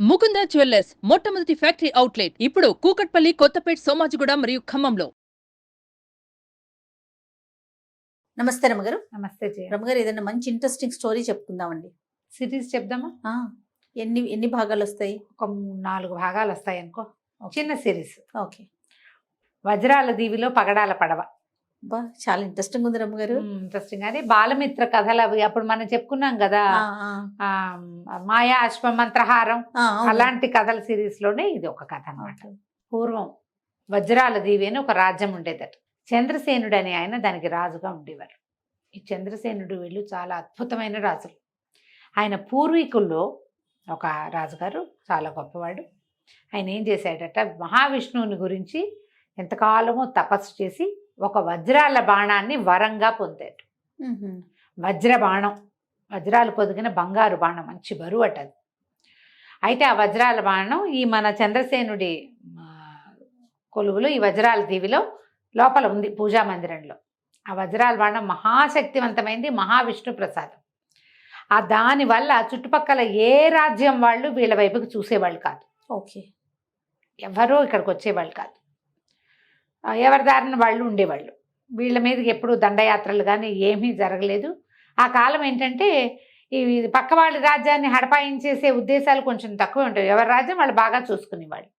Mukunda jewellers మొట్టమొదటి factory outlet ఇప్పుడు కూకట్పల్లి, కొత్తపేట్, సోమాజిగూడ మరియు ఖమ్మంలో. నమస్తే రమగారు. నమస్తే జయ. రమగారు, ఏదైనా మంచి ఇంట్రెస్టింగ్ స్టోరీ చెప్పుకుందామండి. సిరీస్ చెప్దామా? ఎన్ని ఎన్ని భాగాలు వస్తాయి? ఒక 4 భాగాలు వస్తాయి అనుకో. చిన్న సిరీస్. ఓకే. వజ్రాల దీవిలో పగడాల పడవ. బా, చాలా ఇంట్రెస్టింగ్ ఉంది రమగారు. ఇంట్రెస్టింగ్. అని బాలమిత్ర కథలు అవి అప్పుడు మనం చెప్పుకున్నాం కదా. మాయా అశ్వమంత్రహారం అలాంటి కథల సిరీస్ లోనే ఇది ఒక కథ అన్నమాట. పూర్వం వజ్రాల దీవి అని ఒక రాజ్యం ఉండేదట. చంద్రసేనుడు అని ఆయన దానికి రాజుగా ఉండేవారు. ఈ చంద్రసేనుడు వీళ్ళు చాలా అద్భుతమైన రాజులు. ఆయన పూర్వీకుల్లో ఒక రాజుగారు చాలా గొప్పవాడు. ఆయన ఏం చేశాడట, మహావిష్ణువుని గురించి ఎంతకాలమో తపస్సు చేసి ఒక వజ్రాల బాణాన్ని వరంగా పొందాడు. వజ్ర బాణం, వజ్రాలు పొదిగిన బంగారు బాణం, మంచి బరువు అట అది. అయితే ఆ వజ్రాల బాణం ఈ మన చంద్రసేనుడి కొలువులో ఈ వజ్రాల దీవిలో లోపల ఉంది, పూజా మందిరంలో. ఆ వజ్రాల బాణం మహాశక్తివంతమైంది, మహావిష్ణు ప్రసాదం. ఆ దానివల్ల చుట్టుపక్కల ఏ రాజ్యం వాళ్ళు వీళ్ళ వైపుకి చూసేవాళ్ళు కాదు. ఓకే. ఎవరూ ఇక్కడికి వచ్చేవాళ్ళు కాదు. ఎవరి దారిన వాళ్ళు ఉండేవాళ్ళు. వీళ్ళ మీదకి ఎప్పుడు దండయాత్రలు కానీ ఏమీ జరగలేదు. ఆ కాలం ఏంటంటే ఈ పక్క వాళ్ళ రాజ్యాన్ని హడపాయించేసే ఉద్దేశాలు కొంచెం తక్కువ ఉంటాయి. ఎవరి రాజ్యం వాళ్ళు బాగా చూసుకునేవాళ్ళు.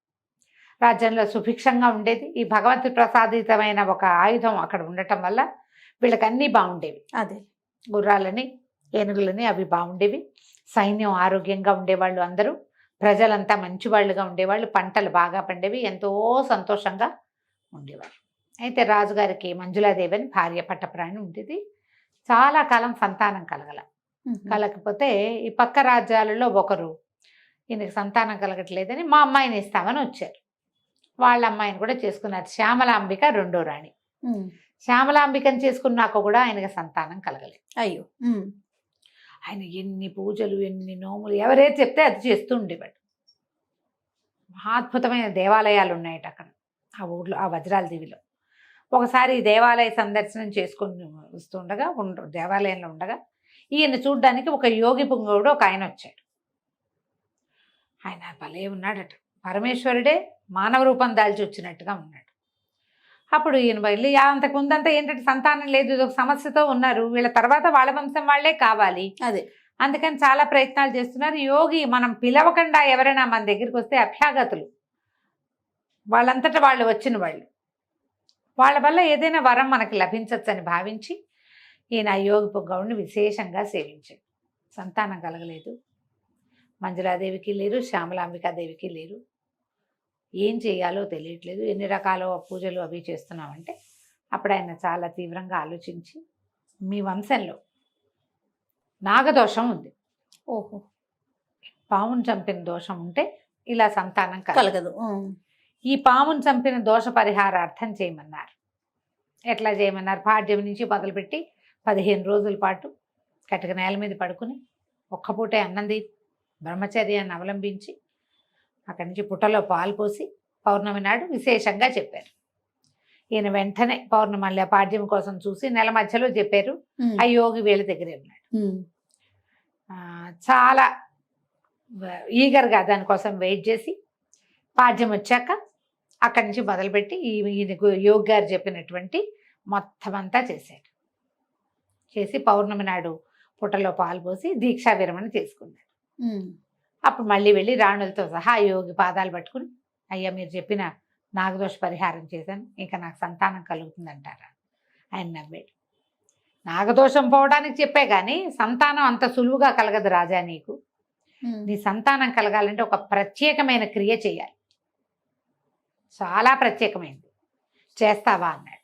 రాజ్యంలో సుభిక్షంగా ఉండేది. ఈ భగవంతు ప్రసాదితమైన ఒక ఆయుధం అక్కడ ఉండటం వల్ల వీళ్ళకి అన్నీ బాగుండేవి. అదే గుర్రాలని, ఏనుగులని అవి బాగుండేవి. సైన్యం ఆరోగ్యంగా ఉండేవాళ్ళు, అందరూ ప్రజలంతా మంచివాళ్ళుగా ఉండేవాళ్ళు. పంటలు బాగా పండేవి, ఎంతో సంతోషంగా ఉండేవారు. అయితే రాజుగారికి మంజులాదేవి అని భార్య పట్టప్రాణి ఉండేది. చాలా కాలం సంతానం కలగకపోతే ఈ పక్క రాజ్యాలలో ఒకరు ఈయనకి సంతానం కలగట్లేదని మా అమ్మాయిని ఇస్తామని వచ్చారు. వాళ్ళ అమ్మాయిని కూడా చేసుకున్నారు. శ్యామలాంబిక రెండో రాణి. శ్యామలాంబికని చేసుకున్నాక కూడా ఆయనకి సంతానం కలగలేదు. అయ్యో. ఆయన ఎన్ని పూజలు, ఎన్ని నోములు, ఎవరైతే చెప్తే అది చేస్తూ ఉండేవాడు. మహాద్భుతమైన దేవాలయాలు ఉన్నాయట అక్కడ ఆ ఊళ్ళో, ఆ వజ్రాల దీవిలో. ఒకసారి దేవాలయ సందర్శనం చేసుకొని వస్తుండగా దేవాలయంలో ఉండగా ఈయన చూడ్డానికి ఒక యోగి పుంగవుడు ఒక ఆయన వచ్చాడు. ఆయన భలే ఉన్నాడట. పరమేశ్వరుడే మానవ రూపం దాల్చి వచ్చినట్టుగా ఉన్నాడు. అప్పుడు ఈయన వెళ్ళి అంతకు ముందంతా ఏంటంటే సంతానం లేదు, ఇది ఒక సమస్యతో ఉన్నారు. వీళ్ళ తర్వాత వాళ్ళ వంశం వాళ్ళే కావాలి. అదే అందుకని చాలా ప్రయత్నాలు చేస్తున్నారు. యోగి మనం పిలవకుండా ఎవరైనా మన దగ్గరికి వస్తే అభ్యాగతులు, వాళ్ళంతటా వాళ్ళు వచ్చిన వాళ్ళు, వాళ్ళ వల్ల ఏదైనా వరం మనకి లభించవచ్చు అని భావించి ఈయన యోగి పుంగవుడిని విశేషంగా సేవించాడు. సంతానం కలగలేదు. మంజులాదేవికి లేరు, శ్యామలాంబికాదేవికి లేరు. ఏం చేయాలో తెలియట్లేదు. ఎన్ని రకాల పూజలు అవి చేస్తున్నామంటే అప్పుడు ఆయన చాలా తీవ్రంగా ఆలోచించి, మీ వంశంలో నాగదోషం ఉంది. ఓహో. పామును చంపిన దోషం ఉంటే ఇలా సంతానం కలగదు. ఈ పామును చంపిన దోష పరిహారార్థం చేయమన్నారు. ఎట్లా చేయమన్నారు? పాడ్యం నుంచి మొదలుపెట్టి 15 రోజుల పాటు కటిక నేల మీద పడుకుని ఒక్కపూటే అన్నం తిని బ్రహ్మచర్యాన్ని అవలంబించి అక్కడి నుంచి పుట్టలో పాలు పోసి పౌర్ణమి నాడు విశేషంగా చెప్పారు. ఈయన వెంటనే పౌర్ణమి పాడ్యం కోసం చూసి నెల మధ్యలో చెప్పారు. ఆ యోగి వీళ్ళ దగ్గరే ఉన్నాడు. చాలా ఈగర్గా దానికోసం వెయిట్ చేసి పాడ్యం వచ్చాక అక్కడి నుంచి మొదలుపెట్టి ఈయన యోగి గారు చెప్పినటువంటి మొత్తం అంతా చేశాడు. చేసి పౌర్ణమి నాడు పుట్టలో పాలు పోసి దీక్షా విరమణ చేసుకున్నాడు. అప్పుడు మళ్ళీ వెళ్ళి రాణులతో సహా యోగి పాదాలు పట్టుకుని, అయ్యా మీరు చెప్పిన నాగదోష పరిహారం చేశాను, ఇంకా నాకు సంతానం కలుగుతుందంటారా? ఆయన నవ్వాడు. నాగదోషం పోవడానికి చెప్పే కానీ సంతానం అంత సులువుగా కలగదు రాజా. నీకు నీ సంతానం కలగాలంటే ఒక ప్రత్యేకమైన క్రియ చేయాలి, చాలా ప్రత్యేకమైనది. చేస్తావా అన్నాడు.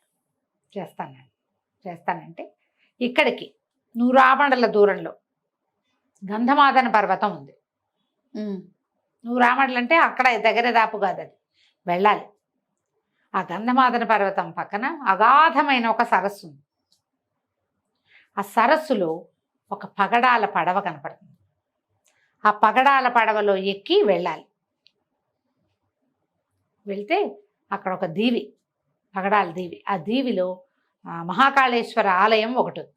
చేస్తానంటే ఇక్కడికి 100 ఆమడల దూరంలో గంధమాదన పర్వతం ఉంది. 100 ఆమడలు అంటే అక్కడ దగ్గర దాపు కాదు, అది వెళ్ళాలి. ఆ గంధమాదన పర్వతం పక్కన అగాధమైన ఒక సరస్సు ఉంది. ఆ సరస్సులో ఒక పగడాల పడవ కనపడుతుంది. ఆ పగడాల పడవలో ఎక్కి వెళ్ళాలి. వెళ్తే అక్కడ ఒక దీవి, పగడాల దీవి. ఆ దీవిలో మహాకాళేశ్వర ఆలయం ఒకటి ఉంది.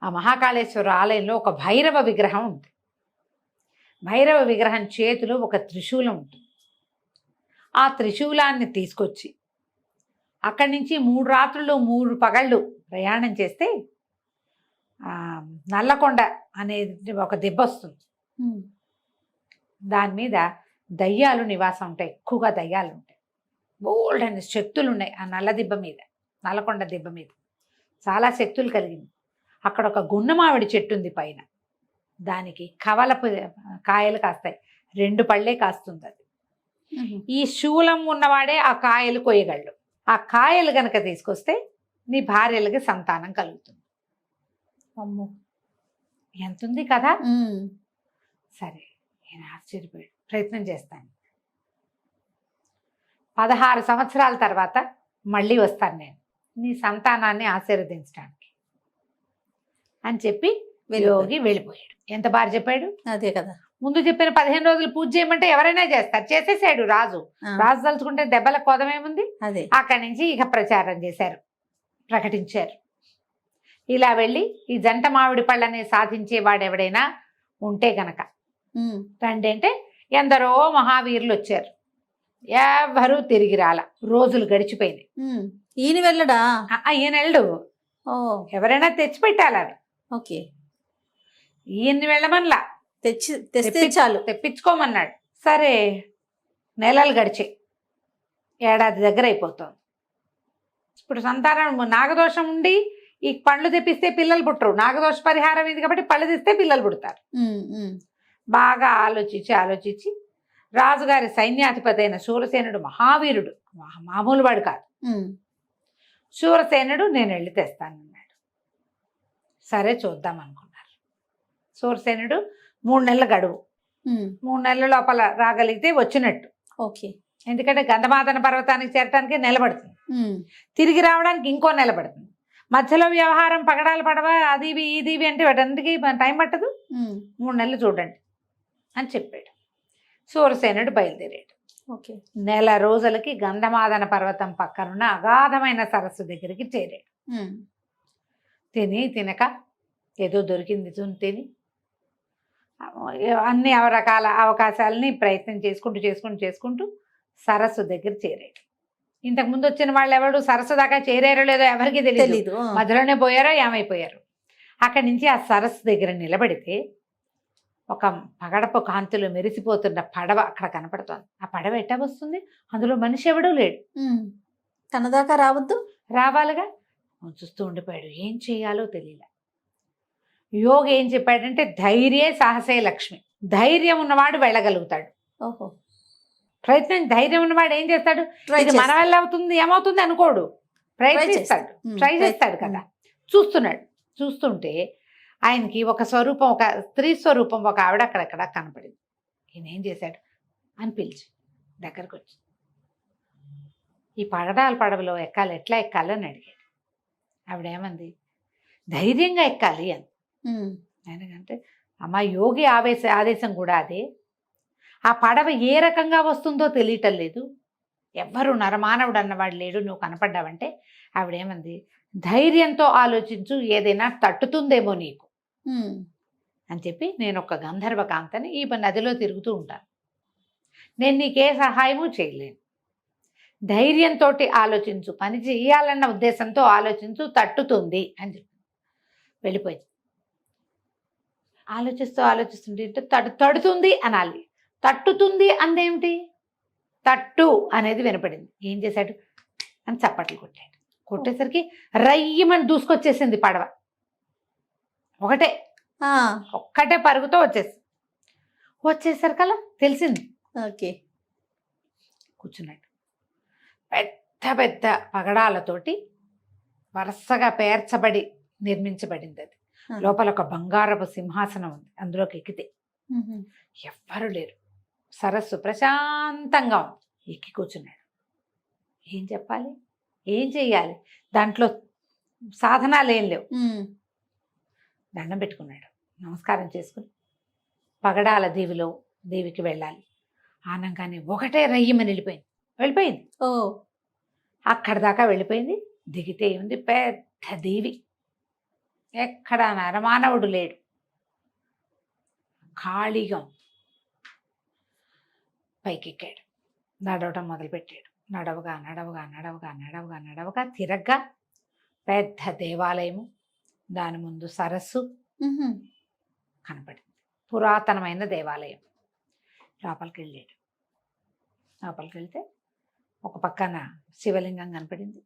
ఆ మహాకాళేశ్వర ఆలయంలో ఒక భైరవ విగ్రహం ఉంది. భైరవ విగ్రహం చేతిలో ఒక త్రిశూలం ఉంటుంది. ఆ త్రిశూలాన్ని తీసుకొచ్చి అక్కడి నుంచి 3 రాత్రులు 3 పగళ్ళు ప్రయాణం చేస్తే నల్లకొండ అనేది ఒక దెబ్బ వస్తుంది. దాని మీద దయ్యాలు నివాసం ఉంటాయి, ఎక్కువగా దయ్యాలు ఉంటాయి, బోల్డ్ అనే శక్తులు ఉన్నాయి ఆ నల్ల దిబ్బ మీద, నల్లకొండ దిబ్బ మీద చాలా శక్తులు కలిగింది. అక్కడ ఒక గున్నమావిడి చెట్టు ఉంది పైన, దానికి కవలపు కాయలు కాస్తాయి, 2 పళ్ళే కాస్తుంది అది. ఈ శూలం ఉన్నవాడే ఆ కాయలు కొయ్యగలడు. ఆ కాయలు గనక తీసుకొస్తే నీ భార్యలకి సంతానం కలుగుతుంది. అమ్మో, ఎంతుంది కదా. సరే, నేను ఆశ్చర్యపోయాడు, ప్రయత్నం చేస్తాను. 16 సంవత్సరాల తర్వాత మళ్ళీ వస్తాను నేను నీ సంతానాన్ని ఆశీర్వదించడానికి అని చెప్పి యోగి వెళ్ళిపోయాడు. ఎంత బాగా చెప్పాడు. అదే కదా, ముందు చెప్పిన 15 రోజులు పూజ చేయమంటే ఎవరైనా చేస్తారు, చేసేసాడు రాజు. రాజు తలుచుకుంటే దెబ్బల కోదమేముంది. అదే అక్కడి నుంచి ఇక ప్రచారం చేశారు, ప్రకటించారు. ఇలా వెళ్ళి ఈ జంట మామిడి పళ్ళని సాధించేవాడు ఎవడైనా ఉంటే గనక రండి అంటే ఎందరో మహావీరులు వచ్చారు. ఎవరు తిరిగి రాల. రోజులు గడిచిపోయినాయి. ఈయన వెళ్ళడా? ఈయన వెళ్ళు, ఎవరైనా తెచ్చి పెట్టాలి అవి. ఓకే, ఈయన్ని వెళ్ళమనలా, తెస్తే చాలు, తెప్పించుకోమన్నాడు. సరే, నెలలు గడిచాయి, ఏడాది దగ్గర అయిపోతుంది. ఇప్పుడు సంతానం నాగదోషం ఉండి ఈ పండ్లు తెప్పిస్తే పిల్లలు పుట్టరు. నాగదోష పరిహారం ఇది కాబట్టి పళ్ళు తెస్తే పిల్లలు పుడతారు. బాగా ఆలోచించి రాజుగారి సైన్యాధిపతి అయిన శూరసేనుడు మహావీరుడు, మామూలు వాడు కాదు. శూరసేనుడు నేను వెళ్ళి తెస్తానన్నాడు. సరే చూద్దాం అనుకున్నారు. శూరసేనుడు 3 నెలల గడువు, 3 నెలల లోపల రాగలిగితే వచ్చినట్టు. ఓకే, ఎందుకంటే గంధమాదన పర్వతానికి చేరటానికి నిలబడుతుంది, తిరిగి రావడానికి ఇంకో నిలబడుతుంది. మధ్యలో వ్యవహారం పగడాలు పడవ అది ఇది అంటే వాటన్నిటికీ టైం పట్టదు. 3 నెలలు చూడండి అని చెప్పాడు. శూరసేనుడు బయలుదేరాడు. ఓకే, నెల రోజులకి గంధమాదన పర్వతం పక్కనున్న అగాధమైన సరస్సు దగ్గరికి చేరాడు. తినక ఏదో దొరికింది తిని అన్ని రకాల అవకాశాలని ప్రయత్నం చేసుకుంటూ సరస్సు దగ్గర చేరాడు. ఇంతకు ముందు వచ్చిన వాళ్ళు ఎవరు సరస్సు దాకా చేరారో లేదో ఎవరికి తెలియదు, మధ్యలోనే పోయారో ఏమైపోయారు. అక్కడి నుంచి ఆ సరస్సు దగ్గర నిలబడితే ఒక పగడపు కాంతులు మెరిసిపోతున్న పడవ అక్కడ కనపడుతోంది. ఆ పడవ ఎట్టా వస్తుంది, అందులో మనిషి ఎవడూ లేడు. తన దాకా రావద్దు, రావాలిగా. చూస్తూ ఉండిపోయాడు, ఏం చేయాలో తెలియలే. యోగి ఏం చెప్పాడంటే ధైర్యే సాహసే లక్ష్మి, ధైర్యం ఉన్నవాడు వెళ్ళగలుగుతాడు. ఓహో, ప్రయత్నం ధైర్యం ఉన్నవాడు ఏం చేస్తాడు, ఇది మన వల్ల అవుతుంది ఏమవుతుంది అనుకోడు, ప్రయత్నిస్తాడు, ట్రై చేస్తాడు కదా. చూస్తుంటే ఆయనకి ఒక స్వరూపం, ఒక స్త్రీ స్వరూపం, ఒక ఆవిడ అక్కడక్కడ కనపడింది. ఈయన ఏం చేశాడు అని పిలిచి దగ్గరకు వచ్చి ఈ పడవలో ఎట్లా ఎక్కాలని అడిగాడు. ఆవిడేమంది, ధైర్యంగా ఎక్కాలి అని. ఎందుకంటే అమ్మ యోగి ఆదేశం కూడా అదే. ఆ పడవ ఏ రకంగా వస్తుందో తెలియటం లేదు, ఎవ్వరు నరమానవుడు అన్నవాడు లేడు, నువ్వు కనపడ్డావంటే ఆవిడేమంది, ధైర్యంతో ఆలోచించు, ఏదైనా తట్టుతుందేమో నీకు అని చెప్పి, నేను ఒక గంధర్వ కాంతని ఈ నదిలో తిరుగుతూ ఉంటాను, నేను నీకే సహాయము చేయలేను, ధైర్యంతో ఆలోచించు, పని చేయాలన్న ఉద్దేశంతో ఆలోచించు, తట్టుతుంది అని చెప్పి వెళ్ళిపోయింది. ఆలోచిస్తుంటే తడుతుంది అనాలి, తట్టుతుంది అందేమిటి, తట్టు అనేది వినపడింది. ఏం చేశాడు అని చప్పట్లు కొట్టేసరికి రయ్యమని దూసుకొచ్చేసింది పడవ. ఒక్కటే పరుగుతో వచ్చేసరికల్లా తెలిసింది. ఓకే, కూర్చున్నాడు. పెద్ద పగడాలతోటి వరుసగా పేర్చబడి నిర్మించబడింది అది. లోపల ఒక బంగారపు సింహాసనం ఉంది, అందులోకి ఎక్కితే ఎవ్వరు లేరు, సరస్సు ప్రశాంతంగా ఉంది. ఎక్కి కూర్చున్నాడు. ఏం చెప్పాలి, ఏం చెయ్యాలి, దాంట్లో సాధనాలు ఏం లేవు. దండం పెట్టుకున్నాడు, నమస్కారం చేసుకుని పగడాల దేవికి వెళ్ళాలి ఆనంగానే ఒకటే రయ్యమని వెళ్ళిపోయింది. అక్కడి దాకా వెళ్ళిపోయింది. దిగితే ఉంది పెద్ద దేవి, ఎక్కడ నరమానవుడు లేడు, ఖాళీగా. పైకెక్కాడు. నడవటం మొదలుపెట్టాడు. నడవగా నడవగా నడవగా నడవగా నడవగా తిరగ్గా పెద్ద దేవాలయము, దాని ముందు సరస్సు ఉహుం. కనపడింది. పురాతనమైన దేవాలయం. లోపలికి వెళ్ళాడు. లోపలికి వెళ్తే ఒక పక్కన శివలింగం కనపడింది.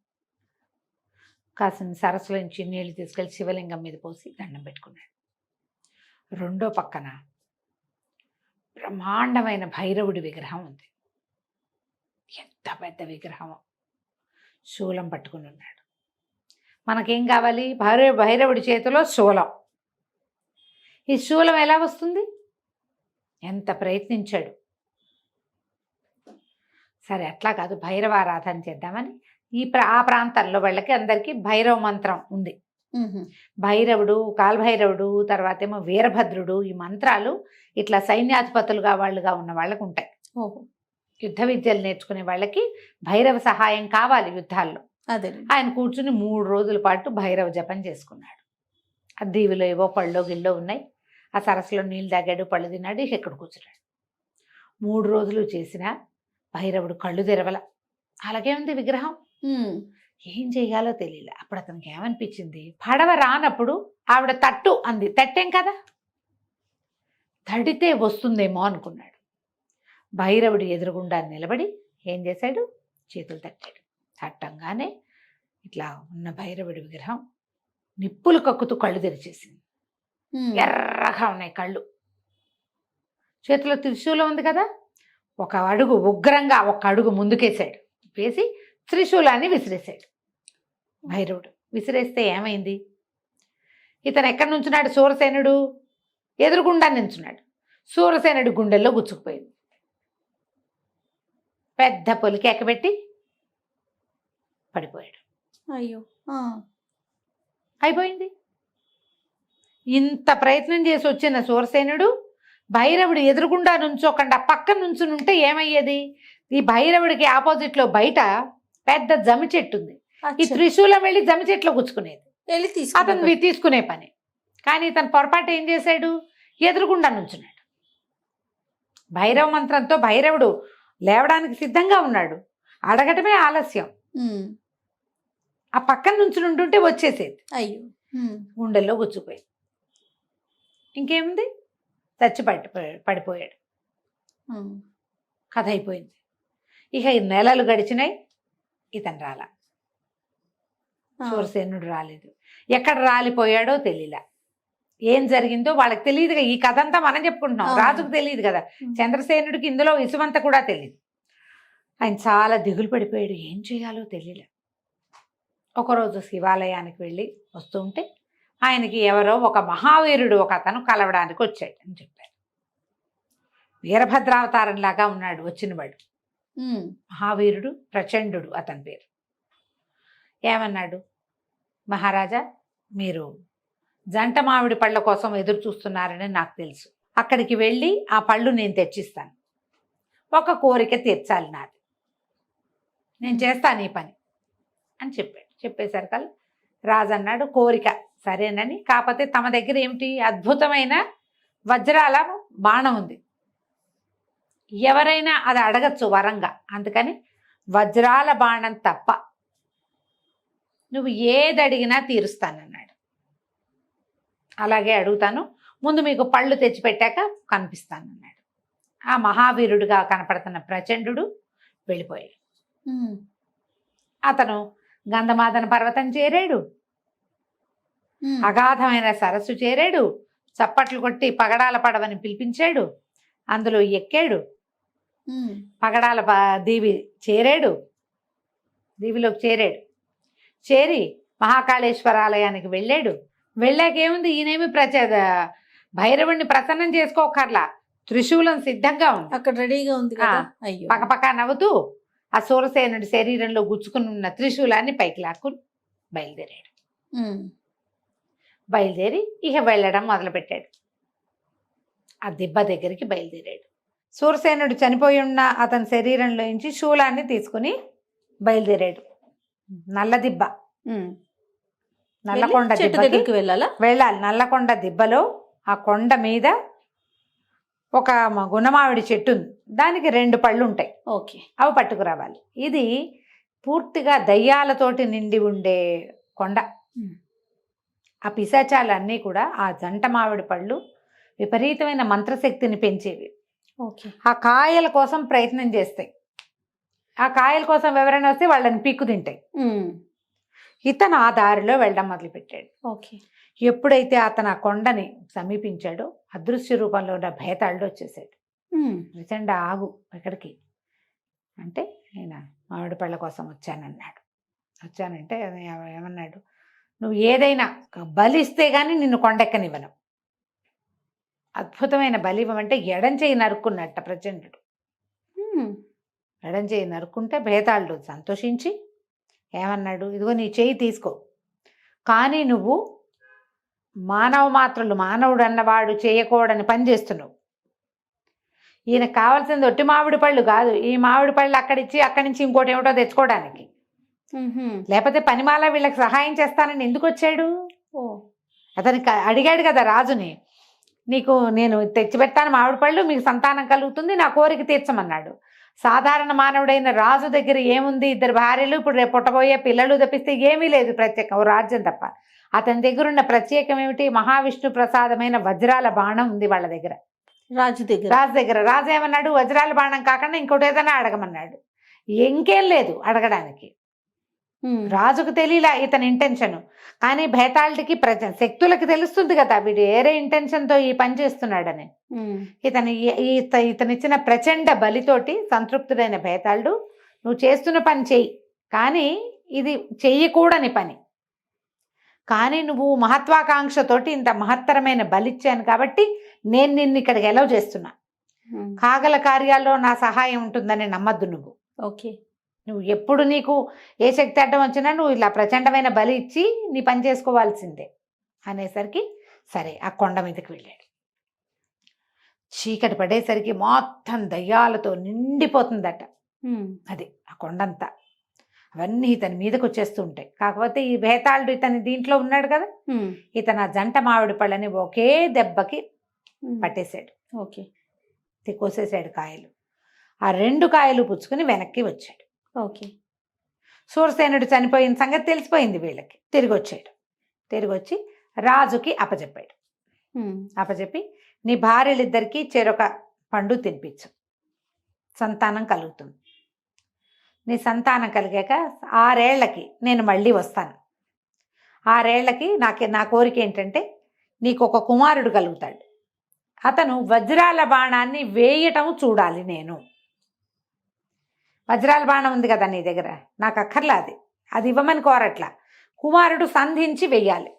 కాసిన సరస్సులో నుంచి నీళ్లు తీసుకెళ్ళి శివలింగం మీద పోసి దండం పెట్టుకున్నాడు. రెండో పక్కన బ్రహ్మాండమైన భైరవుడి విగ్రహం ఉంది. ఎంత పెద్ద విగ్రహమో! శూలం పట్టుకుని ఉన్నాడు. మనకేం కావాలి? భైరవుడి చేతిలో శూలం. ఈ శూలం ఎలా వస్తుంది? ఎంత ప్రయత్నించాడు. సరే అట్లా కాదు, భైరవారాధన చేద్దామని ఆ ప్రాంతాల్లో వాళ్ళకి అందరికీ భైరవ మంత్రం ఉంది. ఉహుం. భైరవుడు, కాలభైరవుడు, తర్వాత ఏమో వీరభద్రుడు, ఈ మంత్రాలు ఇట్లా సైన్యాధిపతులుగా వాళ్ళుగా ఉన్న వాళ్ళకు ఉంటాయి. ఓహో. యుద్ధ విద్యలు నేర్చుకునే వాళ్ళకి భైరవ సహాయం కావాలి యుద్ధాల్లో. అదే. ఆయన కూర్చుని 3 రోజుల పాటు భైరవ జపం చేసుకున్నాడు. ఆ దీవిలో ఏవో పళ్ళో గిల్లో ఉన్నాయి. ఆ సరస్సులో నీళ్ళు తాగాడు, పళ్ళు తిన్నాడు, ఎక్కడ కూర్చున్నాడు. 3 రోజులు చేసిన భైరవుడు కళ్ళు తెరవల. అలాగే ఉంది విగ్రహం. ఉమ్. ఏం చేయాలో తెలియలే. అప్పుడు అతనికి ఏమనిపించింది? పడవ రానప్పుడు ఆవిడ తట్టు అంది. తట్టేం కదా, తడితే వస్తుందేమో అనుకున్నాడు. భైరవుడు ఎదురుగుండా నిలబడి ఏం చేశాడు? చేతులు తట్టాడు. తట్టంగానే ఇట్లా ఉన్న భైరవుడి విగ్రహం నిప్పులు కక్కుతూ కళ్ళు తెరిచేసింది. ఉమ్. ఎర్రగా ఉన్నాయి కళ్ళు. చేతిలో త్రిశూలం ఉంది కదా, ఒక అడుగు ఉగ్రంగా ఒక అడుగు ముందుకేసాడు. వేసి త్రిశూలాన్ని విసిరేశాడు. భైరవుడు విసిరేస్తే ఏమైంది? ఇతను ఎక్కడి నుంచున్నాడు? సూరసేనుడు ఎదురుగుండా నించున్నాడు. సూరసేనుడి గుండెల్లో గుచ్చుకుపోయింది. పెద్ద పొలికి ఎక్కబెట్టి పడిపోయాడు. అయ్యో. ఆ. అయిపోయింది. ఇంత ప్రయత్నం చేసి వచ్చిన సూరసేనుడు భైరవుడు ఎదురుగుండా నుంచోకుండా పక్కన నుంచుని ఉంటే ఏమయ్యేది? ఈ భైరవుడికి ఆపోజిట్లో బయట పెద్ద జమి చెట్టు ఉంది. ఈ అచ్చా. త్రిశూలం వెళ్ళి జమి చెట్లో గుచ్చుకునేది. వెళ్ళి అతను తీసుకునే పని. కానీ ఇతను పొరపాటు ఏం చేశాడు? ఎదురుగుండా నుంచున్నాడు. భైరవ మంత్రంతో భైరవుడు లేవడానికి సిద్ధంగా ఉన్నాడు. అడగటమే ఆలస్యం. ఉమ్. ఆ పక్కన నుంచి ఉంటుంటే వచ్చేసేది. అయ్యో. ఉమ్. గుండెల్లో గుచ్చుపోయింది. ఇంకేముంది? చచ్చి పడిపోయాడు. ఉమ్. కథ అయిపోయింది. ఇక ఈ నెలలు గడిచినాయి. ఇతను రాలా. ఆ. సూరసేనుడు రాలేదు. ఎక్కడ రాలిపోయాడో తెలియలా. ఏం జరిగిందో వాళ్ళకి తెలియదుగా. ఈ కథ అంతా మనం చెప్పుకుంటున్నాం, ఆ. రాజుకు తెలియదు కదా. చంద్రసేనుడికి ఇందులో ఇసుమంత కూడా తెలియదు. ఆయన చాలా దిగులు పడిపోయాడు. ఏం చేయాలో తెలియలే. ఒకరోజు శివాలయానికి వెళ్ళి వస్తుంటే ఆయనకి ఎవరో ఒక మహావీరుడు ఒక అతను కలవడానికి వచ్చాడు అని చెప్పారు. వీరభద్రావతారంలాగా ఉన్నాడు వచ్చినవాడు. ఉమ్. మహావీరుడు, ప్రచండు అతని పేరు. ఏమన్నాడు? మహారాజా, మీరు జంట మామిడి పళ్ళ కోసం ఎదురు చూస్తున్నారని నాకు తెలుసు. అక్కడికి వెళ్ళి ఆ పళ్ళు నేను తెచ్చిస్తాను. ఒక కోరిక తీర్చాలి నాది. నేను చేస్తాను ఈ పని అని చెప్పాడు. చెప్పేసరికి రాజు అన్నాడు, కోరిక సరేనని, కాకపోతే తమ దగ్గర ఏమిటి? అద్భుతమైన వజ్రాల బాణం ఉంది. ఎవరైనా అది అడగచ్చు వరంగా. అందుకని వజ్రాల బాణం తప్ప నువ్వు ఏది అడిగినా తీరుస్తానన్నాడు. అలాగే అడుగుతాను, ముందు మీకు పళ్ళు తెచ్చిపెట్టాక కనిపిస్తానన్నాడు. ఆ మహావీరుడుగా కనపడుతున్న ప్రచండు వెళ్ళిపోయాడు. ఉమ్. అతను గంధమాదన పర్వతం చేరాడు. ఉమ్. అగాధమైన సరస్సు చేరాడు. చప్పట్లు కొట్టి పగడాల పడవని పిలిపించాడు. అందులో ఎక్కాడు. ఉమ్. పగడాల దీవి చేరాడు. దీవిలోకి చేరాడు. చేరి మహాకాళేశ్వర ఆలయానికి వెళ్ళాడు. వెళ్ళాక ఏముంది? ఈయనేమి భైరవుడిని ప్రసన్నం చేసుకోకర్లా. త్రిశూలం సిద్ధంగా ఉంది. అక్కడ రెడీగా ఉంది కదా. ఆ. అయ్యో. పక్కపక్క నవ్వుతూ ఆ సూరసేనుడి శరీరంలో గుచ్చుకుని ఉన్న త్రిశూలాన్ని పైకి లాక్కుని బయలుదేరాడు. ఉమ్. బయలుదేరి ఇక వెళ్ళడం మొదలుపెట్టాడు. ఆ దిబ్బ దగ్గరికి బయలుదేరాడు. సూరసేనుడు చనిపోయి ఉన్న అతని శరీరంలో నుంచి శూలాన్ని తీసుకుని బయలుదేరాడు. నల్ల దిబ్బ, ఉమ్. నల్లకొండ వెళ్ళి చెట్టు దిబ్బకి దగ్గరికి వెళ్ళాలా? వెళ్ళాలి. నల్లకొండ దిబ్బలో ఆ కొండ మీద ఒక గుణమావిడి చెట్టు ఉంది, దానికి 2 పళ్ళు ఉంటాయి, ఓకే. అవి పట్టుకురావాలి. ఇది పూర్తిగా దయ్యాలతోటి నిండి ఉండే కొండ. ఉమ్. ఆ పిశాచాలన్నీ కూడా ఆ జంట మామిడి పళ్ళు విపరీతమైన మంత్రశక్తిని పెంచేవి. ఓకే. ఆ కాయల కోసం ప్రయత్నం చేస్తాయి. ఆ కాయల కోసం ఎవరైనా వస్తే వాళ్ళని పీక్కు తింటాయి. ఉమ్. ఇతను ఆ దారిలో వెళ్ళడం మొదలుపెట్టాడు. ఓకే. ఎప్పుడైతే అతను ఆ కొండని సమీపించాడో అదృశ్య రూపంలో ఉన్న భేతాళుడు వచ్చేసాడు. ఉమ్. ప్రచండ ఆగు ఎక్కడికి అంటే, నేను మామిడి పళ్ళ కోసం వచ్చానన్నాడు. వచ్చానంటే ఏమన్నాడు, నువ్వు ఏదైనా బలిస్తే గాని నిన్ను కొండెక్కనివ్వను. అద్భుతమైన బలి ఇవ్వమంటే ఎడం చేయి నరుక్కున్నట్ట ప్రచండుడు. ఉమ్. ఎడం చేయి నరుక్కుంటే భేతాళుడు సంతోషించి ఏమన్నాడు, ఇదిగో నీ చేయి తీసుకో, కానీ నువ్వు మానవుడు అన్నవాడు చేయకూడని పని చేస్తున్నావు. ఈయనకు కావాల్సింది ఒట్టి మామిడి పళ్ళు కాదు, ఈ మామిడి పళ్ళు అక్కడి నుంచి ఇంకోటి ఏమిటో తెచ్చుకోవడానికి. లేకపోతే పనిమాల వీళ్ళకి సహాయం చేస్తానని ఎందుకు వచ్చాడు? ఓ. అతనికి అడిగాడు కదా రాజుని, నీకు నేను తెచ్చిపెట్టాను మామిడి పళ్ళు, మీకు సంతానం కలుగుతుంది, నా కోరిక తీర్చమన్నాడు. సాధారణ మానవుడైన రాజు దగ్గర ఏముంది, 2 భార్యలు, ఇప్పుడు రేపు పుట్టబోయే పిల్లలు తప్పిస్తే ఏమీ లేదు ప్రత్యేకం, ఓ రాజ్యం తప్ప. అతని దగ్గర ఉన్న ప్రత్యేకం ఏమిటి, మహావిష్ణు ప్రసాదమైన వజ్రాల బాణం ఉంది వాళ్ళ దగ్గర, రాజు దగ్గర. రాజు ఏమన్నాడు, వజ్రాల బాణం కాకుండా ఇంకోటి ఏదైనా అడగమన్నాడు. ఇంకేం లేదు అడగడానికి. రాజుకు తెలియలా ఇతని ఇంటెన్షన్, కానీ భేతాళుడికి శక్తులకి తెలుస్తుంది కదా వీడు ఏరే ఇంటెన్షన్తో ఈ పని చేస్తున్నాడని. ఇతనిచ్చిన ప్రచండ బలితోటి సంతృప్తుడైన భేతాళుడు, నువ్వు చేస్తున్న పని చెయ్యి, కానీ ఇది చెయ్యకూడని పని, కానీ నువ్వు మహత్వాకాంక్షతోటి ఇంత మహత్తరమైన బలిచ్చాను కాబట్టి నేను నిన్ను ఇక్కడికి ఎలవ్ చేస్తున్నా. కాగల కార్యాల్లో నా సహాయం ఉంటుందని నమ్మద్దు నువ్వు. ఓకే. నువ్వు ఎప్పుడు నీకు ఏ శక్తి అడ్డం వచ్చినా నువ్వు ఇలా ప్రచండమైన బలి ఇచ్చి నీ పని చేసుకోవాల్సిందే అనేసరికి సరే ఆ కొండ మీదకి వెళ్ళాడు. చీకటి పడేసరికి మొత్తం దయ్యాలతో నిండిపోతుందట. అది ఆ కొండంతా, అవన్నీ ఇతని మీదకి వచ్చేస్తూ ఉంటాయి. కాకపోతే ఈ భేతాళుడు ఇతని దీంట్లో ఉన్నాడు కదా, ఇతను ఆ జంట మామిడి పళ్ళని ఒకే దెబ్బకి పట్టేశాడు. ఓకే. కోసేసాడు కాయలు. ఆ 2 కాయలు పుచ్చుకుని వెనక్కి వచ్చాడు. ఓకే. సూరసేనుడు చనిపోయిన సంగతి తెలిసిపోయింది వీళ్ళకి. తిరిగి వచ్చాడు. తిరిగి వచ్చి రాజుకి అప్పచెప్పాడు. అప్పచెప్పి నీ భార్యలిద్దరికీ చెరొక పండు తినిపించు, సంతానం కలుగుతుంది. నీ సంతానం కలిగాక 6 ఏళ్లకి నేను మళ్ళీ వస్తాను. 6 ఏళ్లకి నా కోరిక ఏంటంటే నీకు ఒక కుమారుడు కలుగుతాడు. అతను వజ్రాల బాణాన్ని వేయటం చూడాలి నేను. వజ్రాల బాణం ఉంది కదా నీ దగ్గర, నాకు అక్కర్లా, అది ఇవ్వమని కోరట్లా. కుమారుడు సంధించి వెయ్యాలి.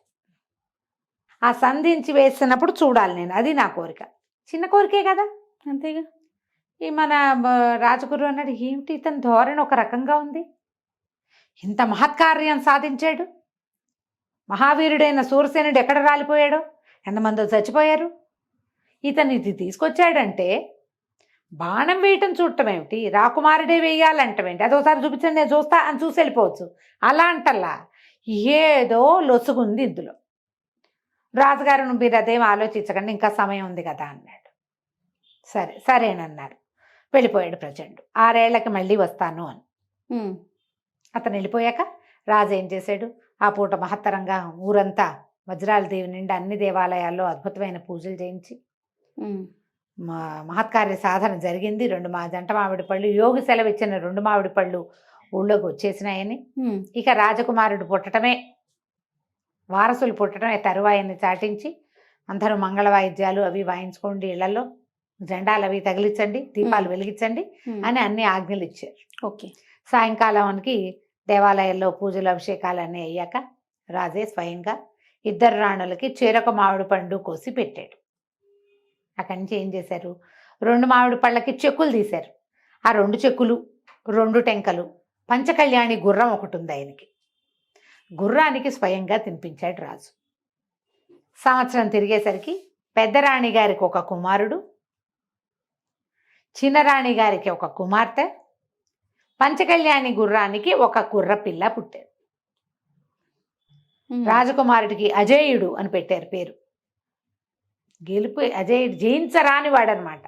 ఆ సంధించి వేసినప్పుడు చూడాలి నేను, అది నా కోరిక. చిన్న కోరికే కదా, అంతేగా. ఈ మన రాజగురు అన్నాడు, ఏమిటి ఇతని ధోరణి ఒక రకంగా ఉంది, ఇంత మహత్కార్యం సాధించాడు. మహావీరుడైన సూరసేనుడు ఎక్కడ రాలిపోయాడో, ఎంతమందో చచ్చిపోయారు, ఇతను ఇది తీసుకొచ్చాడంటే బాణం వేయటం చూడటం ఏమిటి, రాకుమారుడే వేయాలంటమేంటి, అది ఒకసారి చూపించండి నేను చూస్తా అని చూసి వెళ్ళిపోవచ్చు. అలా అంటల్లా ఏదో లొసుగుంది ఇందులో. రాజుగారు మీరు అదేం ఆలోచించకండి, ఇంకా సమయం ఉంది కదా అన్నాడు. సరేనన్నారు. వెళ్ళిపోయాడు ప్రచండు. 6 ఏళ్లకి మళ్ళీ వస్తాను అని. అతను వెళ్ళిపోయాక రాజు ఏం చేశాడు, ఆ పూట మహత్తరంగా ఊరంతా వజ్రాల దేవి నిండా అన్ని దేవాలయాల్లో అద్భుతమైన పూజలు చేయించి మహత్కార్య సాధన జరిగింది. 2 జంట మామిడి పళ్ళు, యోగి సెలవు ఇచ్చిన 2 మామిడి పళ్ళు ఊళ్ళోకి వచ్చేసినాయని, ఇక రాజకుమారుడు పుట్టడమే, వారసులు పుట్టడమే తరువాయని చాటించి అందరూ మంగళ వాయిద్యాలు అవి వాయించుకోండి, ఇళ్లలో జెండాలు అవి తగిలించండి, దీపాలు వెలిగించండి అని అన్ని ఆజ్ఞలు ఇచ్చారు. ఓకే. సాయంకాలానికి దేవాలయాల్లో పూజలు అభిషేకాలు అన్నీ అయ్యాక రాజే స్వయంగా 2 రాణులకి చెరొక మామిడి పండు కోసి పెట్టాడు. అక్కడి నుంచి ఏం చేశారు, 2 మామిడి పళ్ళకి చెక్కులు తీశారు. ఆ 2 చెక్కులు, 2 టెంకలు, పంచకళ్యాణి గుర్రం ఒకటి ఉంది ఆయనకి. గుర్రానికి స్వయంగా తినిపించాడు రాజు. సంవత్సరం తిరిగేసరికి పెద్దరాణి గారికి ఒక కుమారుడు, చిన్నరాణి గారికి ఒక కుమార్తె, పంచకళ్యాణి గుర్రానికి ఒక కుర్ర పిల్ల పుట్టారు. రాజకుమారుడికి అజేయుడు అని పెట్టారు పేరు. జయించరాని వాడనమాట.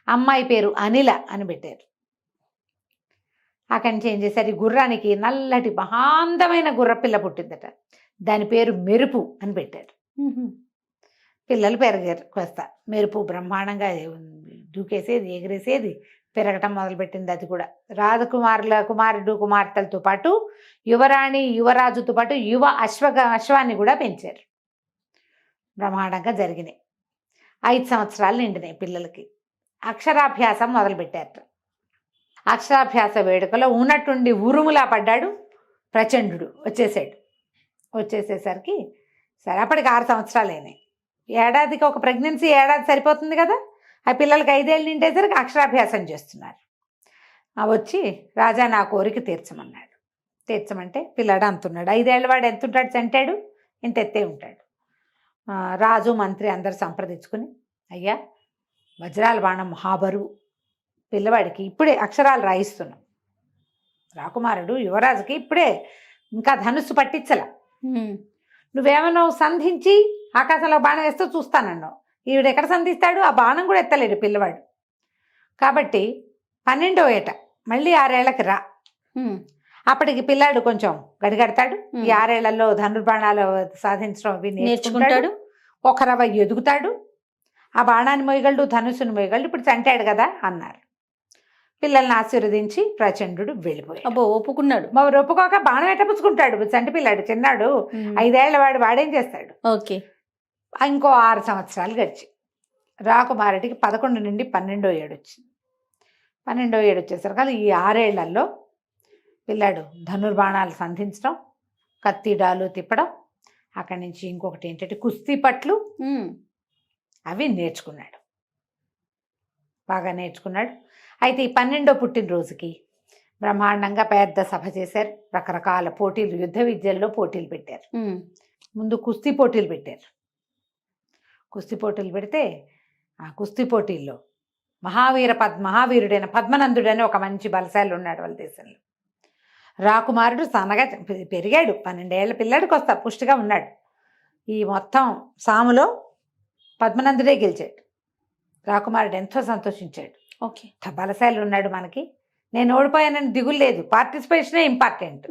అమ్మాయి పేరు అనిల అని పెట్టారు. అక్కడి నుంచి ఏం చేశారు, ఈ గుర్రానికి నల్లటి మహాందమైన గుర్రపిల్ల పుట్టిందట. దాని పేరు మెరుపు అని పెట్టారు. పిల్లలు పెరిగారు కాస్త. మెరుపు బ్రహ్మాండంగా దూకేసేది, ఎగిరేసేది, పెరగటం మొదలుపెట్టింది. అది కూడా కుమారుడు కుమార్తెలతో పాటు యువరాణి యువరాజుతో పాటు అశ్వాన్ని కూడా పెంచారు. బ్రహ్మాండంగా జరిగినాయి. 5 సంవత్సరాలు నిండినాయి పిల్లలకి. అక్షరాభ్యాసం మొదలుపెట్టారు. అక్షరాభ్యాస వేడుకలో ఉన్నట్టుండి ఉరుములా పడ్డాడు ప్రచండు. వచ్చేసేసరికి సరే అప్పటికి 6 సంవత్సరాలు అయినాయి. ఏడాదికి ఒక ప్రెగ్నెన్సీ ఏడాది సరిపోతుంది కదా. ఆ పిల్లలకి 5 ఏళ్ళు నిండేసరికి అక్షరాభ్యాసం చేస్తున్నారు. వచ్చి రాజా నా కోరిక తీర్చమన్నాడు. తీర్చమంటే పిల్లాడు అంతున్నాడు. 5 ఏళ్ళ వాడు ఎంత ఉంటాడు, చంటాడు ఇంత ఎత్తే ఉంటాడు. రాజు మంత్రి అందరు సంప్రదించుకుని, అయ్యా వజ్రాల బాణం మహాబరువు, పిల్లవాడికి ఇప్పుడే అక్షరాలు రాయిస్తున్నాం. రాకుమారుడు యువరాజుకి ఇప్పుడే ఇంకా ధనుస్సు పట్టించల. నువ్వేమన్నావు, సంధించి ఆకాశంలో బాణం వేస్తూ చూస్తానన్నావు. ఈవిడ ఎక్కడ సంధిస్తాడు, ఆ బాణం కూడా ఎత్తలేడు పిల్లవాడు. కాబట్టి 12వ ఏట మళ్ళీ 6 ఏళ్ళకి రా. అప్పటికి పిల్లాడు కొంచెం గడిగడతాడు. ఈ 6 ఏళ్లలో ధనుర్బాణాలు సాధించడం అవి నేర్చుకుంటాడు. ఒక రవ ఎదుగుతాడు. ఆ బాణాన్ని మోయగలడు, ధనుసుని మోయగలడు. ఇప్పుడు చంటాడు కదా అన్నారు. పిల్లల్ని ఆశీర్వదించి ప్రచండు వెళ్ళిపోయాడు. అబ్బో ఒప్పుకున్నాడు. మరి ఒప్పుకోక బాణం ఎట్టపుచ్చుకుంటాడు చంటి పిల్లాడు, చిన్నాడు, 5 ఏళ్ల వాడేం చేస్తాడు. ఓకే. ఇంకో 6 సంవత్సరాలు గడిచి రాకుమారుడికి 11 నుండి 12వ ఏడు వచ్చింది. 12వ ఏడు వచ్చేసరికి ఈ 6 ఏళ్లలో పిల్లాడు ధనుర్బాణాలు సంధించడం, కత్తిడాలు తిప్పడం, అక్కడి నుంచి ఇంకొకటి ఏంటంటే కుస్తీ పట్లు అవి నేర్చుకున్నాడు. బాగా నేర్చుకున్నాడు. అయితే ఈ 12వ పుట్టినరోజుకి బ్రహ్మాండంగా పెద్ద సభ చేశారు. రకరకాల పోటీలు, యుద్ధ విద్యల్లో పోటీలు పెట్టారు. ముందు కుస్తీ పోటీలు పెట్టారు. కుస్తీ పోటీలు పెడితే ఆ కుస్తీ పోటీల్లో మహావీరుడైన పద్మనందుడని ఒక మంచి బలశాలి ఉన్నాడు వాళ్ళ దేశంలో. రాకుమారుడు సన్నగా పెరిగాడు. 12 ఏళ్ల పిల్లాడికి వస్తా పుష్టిగా ఉన్నాడు. ఈ మొత్తం సాములో పద్మనందుడే గెలిచాడు. రాకుమారుడు ఎంతో సంతోషించాడు. ఓకే. బలశాలి ఉన్నాడు మనకి, నేను ఓడిపోయానని దిగులు లేదు. పార్టిసిపేషనే ఇంపార్టెంట్.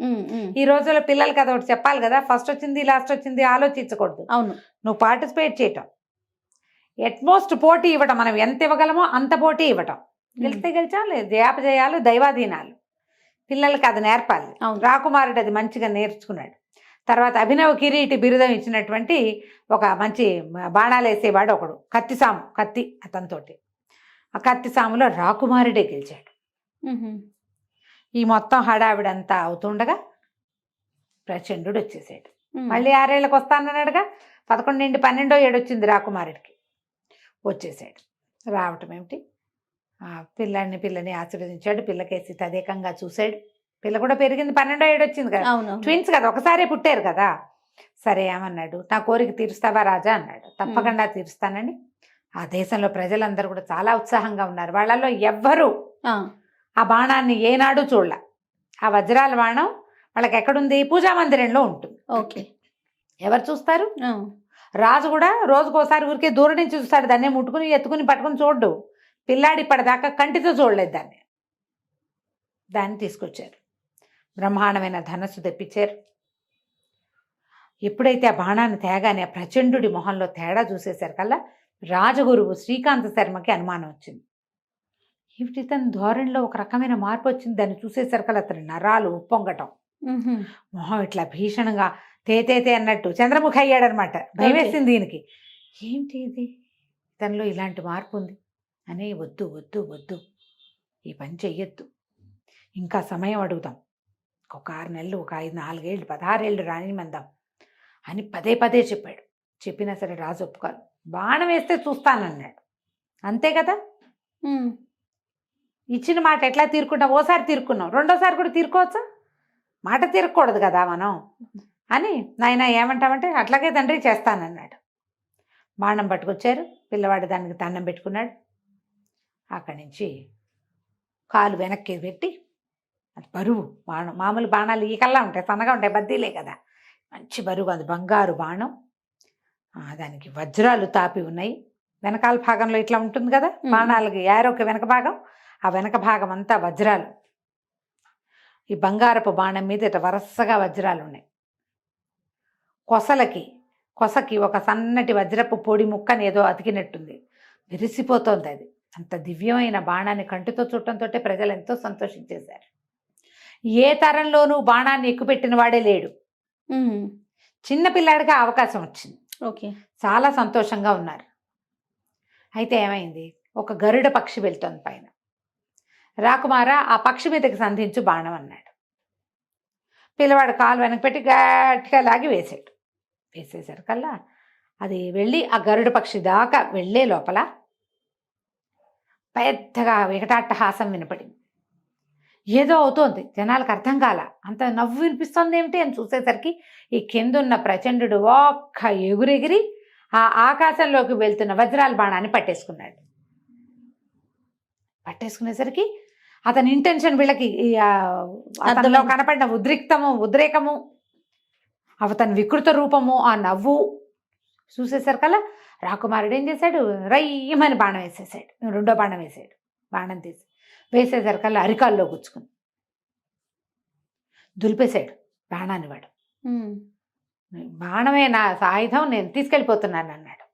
ఈ రోజుల్లో పిల్లలకి అది ఒకటి చెప్పాలి కదా, ఫస్ట్ వచ్చింది లాస్ట్ వచ్చింది ఆలోచించకూడదు. అవును. నువ్వు పార్టిసిపేట్ చేయటం, ఎట్మోస్ట్ పోటీ ఇవ్వటం, మనం ఎంత ఇవ్వగలమో అంత పోటీ ఇవ్వటం. గెలిస్తే గెలిచాం, లేదు జయాపజయాలు దైవాధీనాలు, పిల్లలకి అది నేర్పాలి. రాకుమారుడు అది మంచిగా నేర్చుకున్నాడు. తర్వాత అభినవ కిరీటి బిరుదం ఇచ్చినటువంటి ఒక మంచి బాణాలు వేసేవాడు ఒకడు, కత్తిసాము, కత్తి అతనితోటి. ఆ కత్తిసాములో రాకుమారుడే గెలిచాడు. ఈ మొత్తం హడావిడంతా అవుతుండగా ప్రచండు వచ్చేసాడు. మళ్ళీ 6 ఏళ్ళకి వస్తానన్నాడుగా. 11 నుండి 12వ ఏడు వచ్చింది రాకుమారుడికి. వచ్చేసాడు. రావటం ఏమిటి, పిల్లని ఆశీర్వదించాడు. పిల్లకేసి తదేకంగా చూశాడు. పిల్ల కూడా పెరిగింది. 12వ ఏడు వచ్చింది కదా, ట్విన్స్ కదా, ఒకసారే పుట్టారు కదా. సరే ఏమన్నాడు, నా కోరిక తీరుస్తావా రాజా అన్నాడు. తప్పకుండా తీరుస్తానని. ఆ దేశంలో ప్రజలందరూ కూడా చాలా ఉత్సాహంగా ఉన్నారు. వాళ్ళలో ఎవ్వరూ ఆ బాణాన్ని ఏనాడు చూడలే. ఆ వజ్రాల బాణం వాళ్ళకి ఎక్కడుంది, పూజా మందిరంలో ఉంటుంది. ఓకే. ఎవరు చూస్తారు? రాజు కూడా రోజుకోసారి ఊరికే దూరం నుంచి చూస్తాడు. దాన్ని ముట్టుకుని ఎత్తుకుని పట్టుకుని చూడ్డు. పిల్లాడి ఇప్పటిదాకా కంటితో చూడలేదు దాన్ని తీసుకొచ్చారు. బ్రహ్మాండమైన ధనస్సు తెప్పించారు. ఎప్పుడైతే ఆ బాణాన్ని తేగానే ఆ ప్రచండుడి మొహంలో తేడా చూసేసరికల్లా రాజగురువు శ్రీకాంత శర్మకి అనుమానం వచ్చింది. ఏమిటి తన ధోరణిలో ఒక రకమైన మార్పు వచ్చింది. దాన్ని చూసేసరికల్లా అతని నరాలు ఉప్పొంగటం, మొహం ఇట్లా భీషణంగా తేతేతే అన్నట్టు చంద్రముఖి అయ్యాడనమాట. భయం వేసింది దీనికి. ఏమిటి ఇది, తనలో ఇలాంటి మార్పు ఉంది అని, వద్దు వద్దు వద్దు ఈ పని చెయ్యొద్దు, ఇంకా సమయం అడుగుదాం, ఒక 6 నెలలు, ఒక 5, 4 ఏళ్ళు, 16 ఏళ్ళు రానిమందాం అని పదే చెప్పాడు. చెప్పినా సరే రాజు ఒప్పుకోవాలి. బాణం వేస్తే చూస్తానన్నాడు. అంతే కదా, ఇచ్చిన మాట ఎట్లా తీరుకుంటాం? ఓసారి తీరుకున్నాం, రెండోసారి కూడా తీరుకోవచ్చా? మాట తీరకూడదు కదా మనం అని. నాయన ఏమంటామంటే అట్లాగే తండ్రి చేస్తానన్నాడు. బాణం పట్టుకొచ్చారు. పిల్లవాడు దానికి దండం పెట్టుకున్నాడు. అక్కడి నుంచి కాలు వెనక్కి పెట్టి, అది బరువు బాణం. మామూలు బాణాలు ఈకల్లా ఉంటాయి, సన్నగా ఉంటాయి, బద్దీలే కదా. మంచి బరువు, అది బంగారు బాణం. దానికి వజ్రాలు తాపి ఉన్నాయి. వెనకాల భాగంలో ఇట్లా ఉంటుంది కదా బాణాలకి యారోకి వెనక భాగం, ఆ వెనక భాగం అంతా వజ్రాలు. ఈ బంగారపు బాణం మీద ఇట్లా వరుసగా వజ్రాలు ఉన్నాయి. కొసకి ఒక సన్నటి వజ్రపు పొడి ముక్కని ఏదో అతికినట్టుంది, విరిసిపోతోంది అది. అంత దివ్యమైన బాణాన్ని కంటితో చూడటంతో ప్రజలు ఎంతో సంతోషించేశారు. ఏ తరంలోనూ బాణాన్ని ఎక్కుపెట్టిన వాడే లేడు. చిన్న పిల్లాడికి ఆ అవకాశం వచ్చింది. ఓకే. చాలా సంతోషంగా ఉన్నారు. అయితే ఏమైంది, ఒక గరుడ పక్షి వెళ్తోంది పైన. రాకుమార ఆ పక్షి మీదకి సంధించు బాణం అన్నాడు. పిల్లవాడు కాలు వెనక పెట్టి గట్టిగా లాగి వేసాడు. వేసేసరికల్లా అది వెళ్ళి ఆ గరుడ పక్షి దాకా వెళ్ళే లోపల పెద్దగా వికటాట్టహాసం వినపడింది. ఏదో అవుతోంది, జనాలకు అర్థం కాల. అంత నవ్వు వినిపిస్తుంది ఏమిటి అని చూసేసరికి ఈ కిందున్న ప్రచండు ఒక్క ఎగురెగిరి ఆ ఆకాశంలోకి వెళ్తున్న వజ్రాల బాణాన్ని పట్టేసుకున్నాడు. పట్టేసుకునేసరికి అతని ఇంటెన్షన్ వీళ్ళకి అతనిలో కనపడిన ఉద్రేకము, అతని వికృత రూపము, ఆ నవ్వు చూసేసరికల్లా రాకుమారుడు ఏం చేశాడు, రయ్యమని బాణం వేసేసాడు. రెండో బాణం వేసాడు. బాణం తీసి వేసేసరికల్లా అరికాల్లో గుచ్చుకుని దులిపేశాడు బాణాన్ని. వాడు బాణమే నా ఆయుధం, నేను తీసుకెళ్ళిపోతున్నాను అన్నాడు.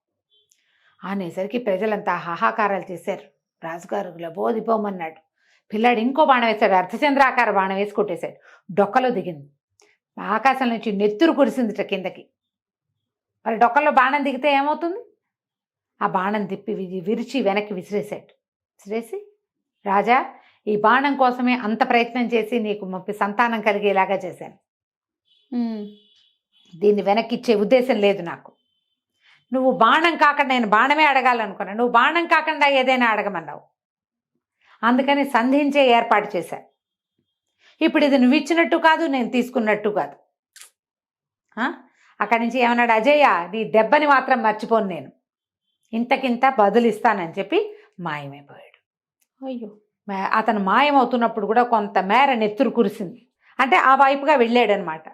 అనేసరికి ప్రజలంతా హాహాకారాలు చేశారు. రాజుగారు లబోదిపోమన్నాడు. పిల్లాడు ఇంకో బాణం వేశాడు, అర్ధచంద్రాకార బాణం వేసి కొట్టేశాడు. డొక్కలో దిగింది. ఆకాశం నుంచి నెత్తురు కురిసిందిట కిందకి. మరి డొక్కల్లో బాణం దిగితే ఏమవుతుంది? ఆ బాణం తిప్పి విరిచి వెనక్కి విసిరేసి, రాజా, ఈ బాణం కోసమే అంత ప్రయత్నం చేసి నీకు సంతానం కలిగేలాగా చేశాను. దీన్ని వెనక్కి ఇచ్చే ఉద్దేశం లేదు నాకు. నువ్వు బాణం కాకుండా, నేను బాణమే అడగాలనుకున్నా, నువ్వు బాణం కాకుండా ఏదైనా అడగమన్నావు. అందుకని సంధించే ఏర్పాటు చేశా. ఇప్పుడు ఇది నువ్వు ఇచ్చినట్టు కాదు, నేను తీసుకున్నట్టు కాదు. అక్కడి నుంచి ఏమన్నాడు, అజయ్య, నీ దెబ్బని మాత్రం మర్చిపోను, నేను ఇంతకింత బదులిస్తానని చెప్పి మాయమైపోయాడు. అయ్యో. అతను మాయమవుతున్నప్పుడు కూడా కొంత మేర నెత్తురు కురిసింది. అంటే ఆ వైపుగా వెళ్ళాడనమాట.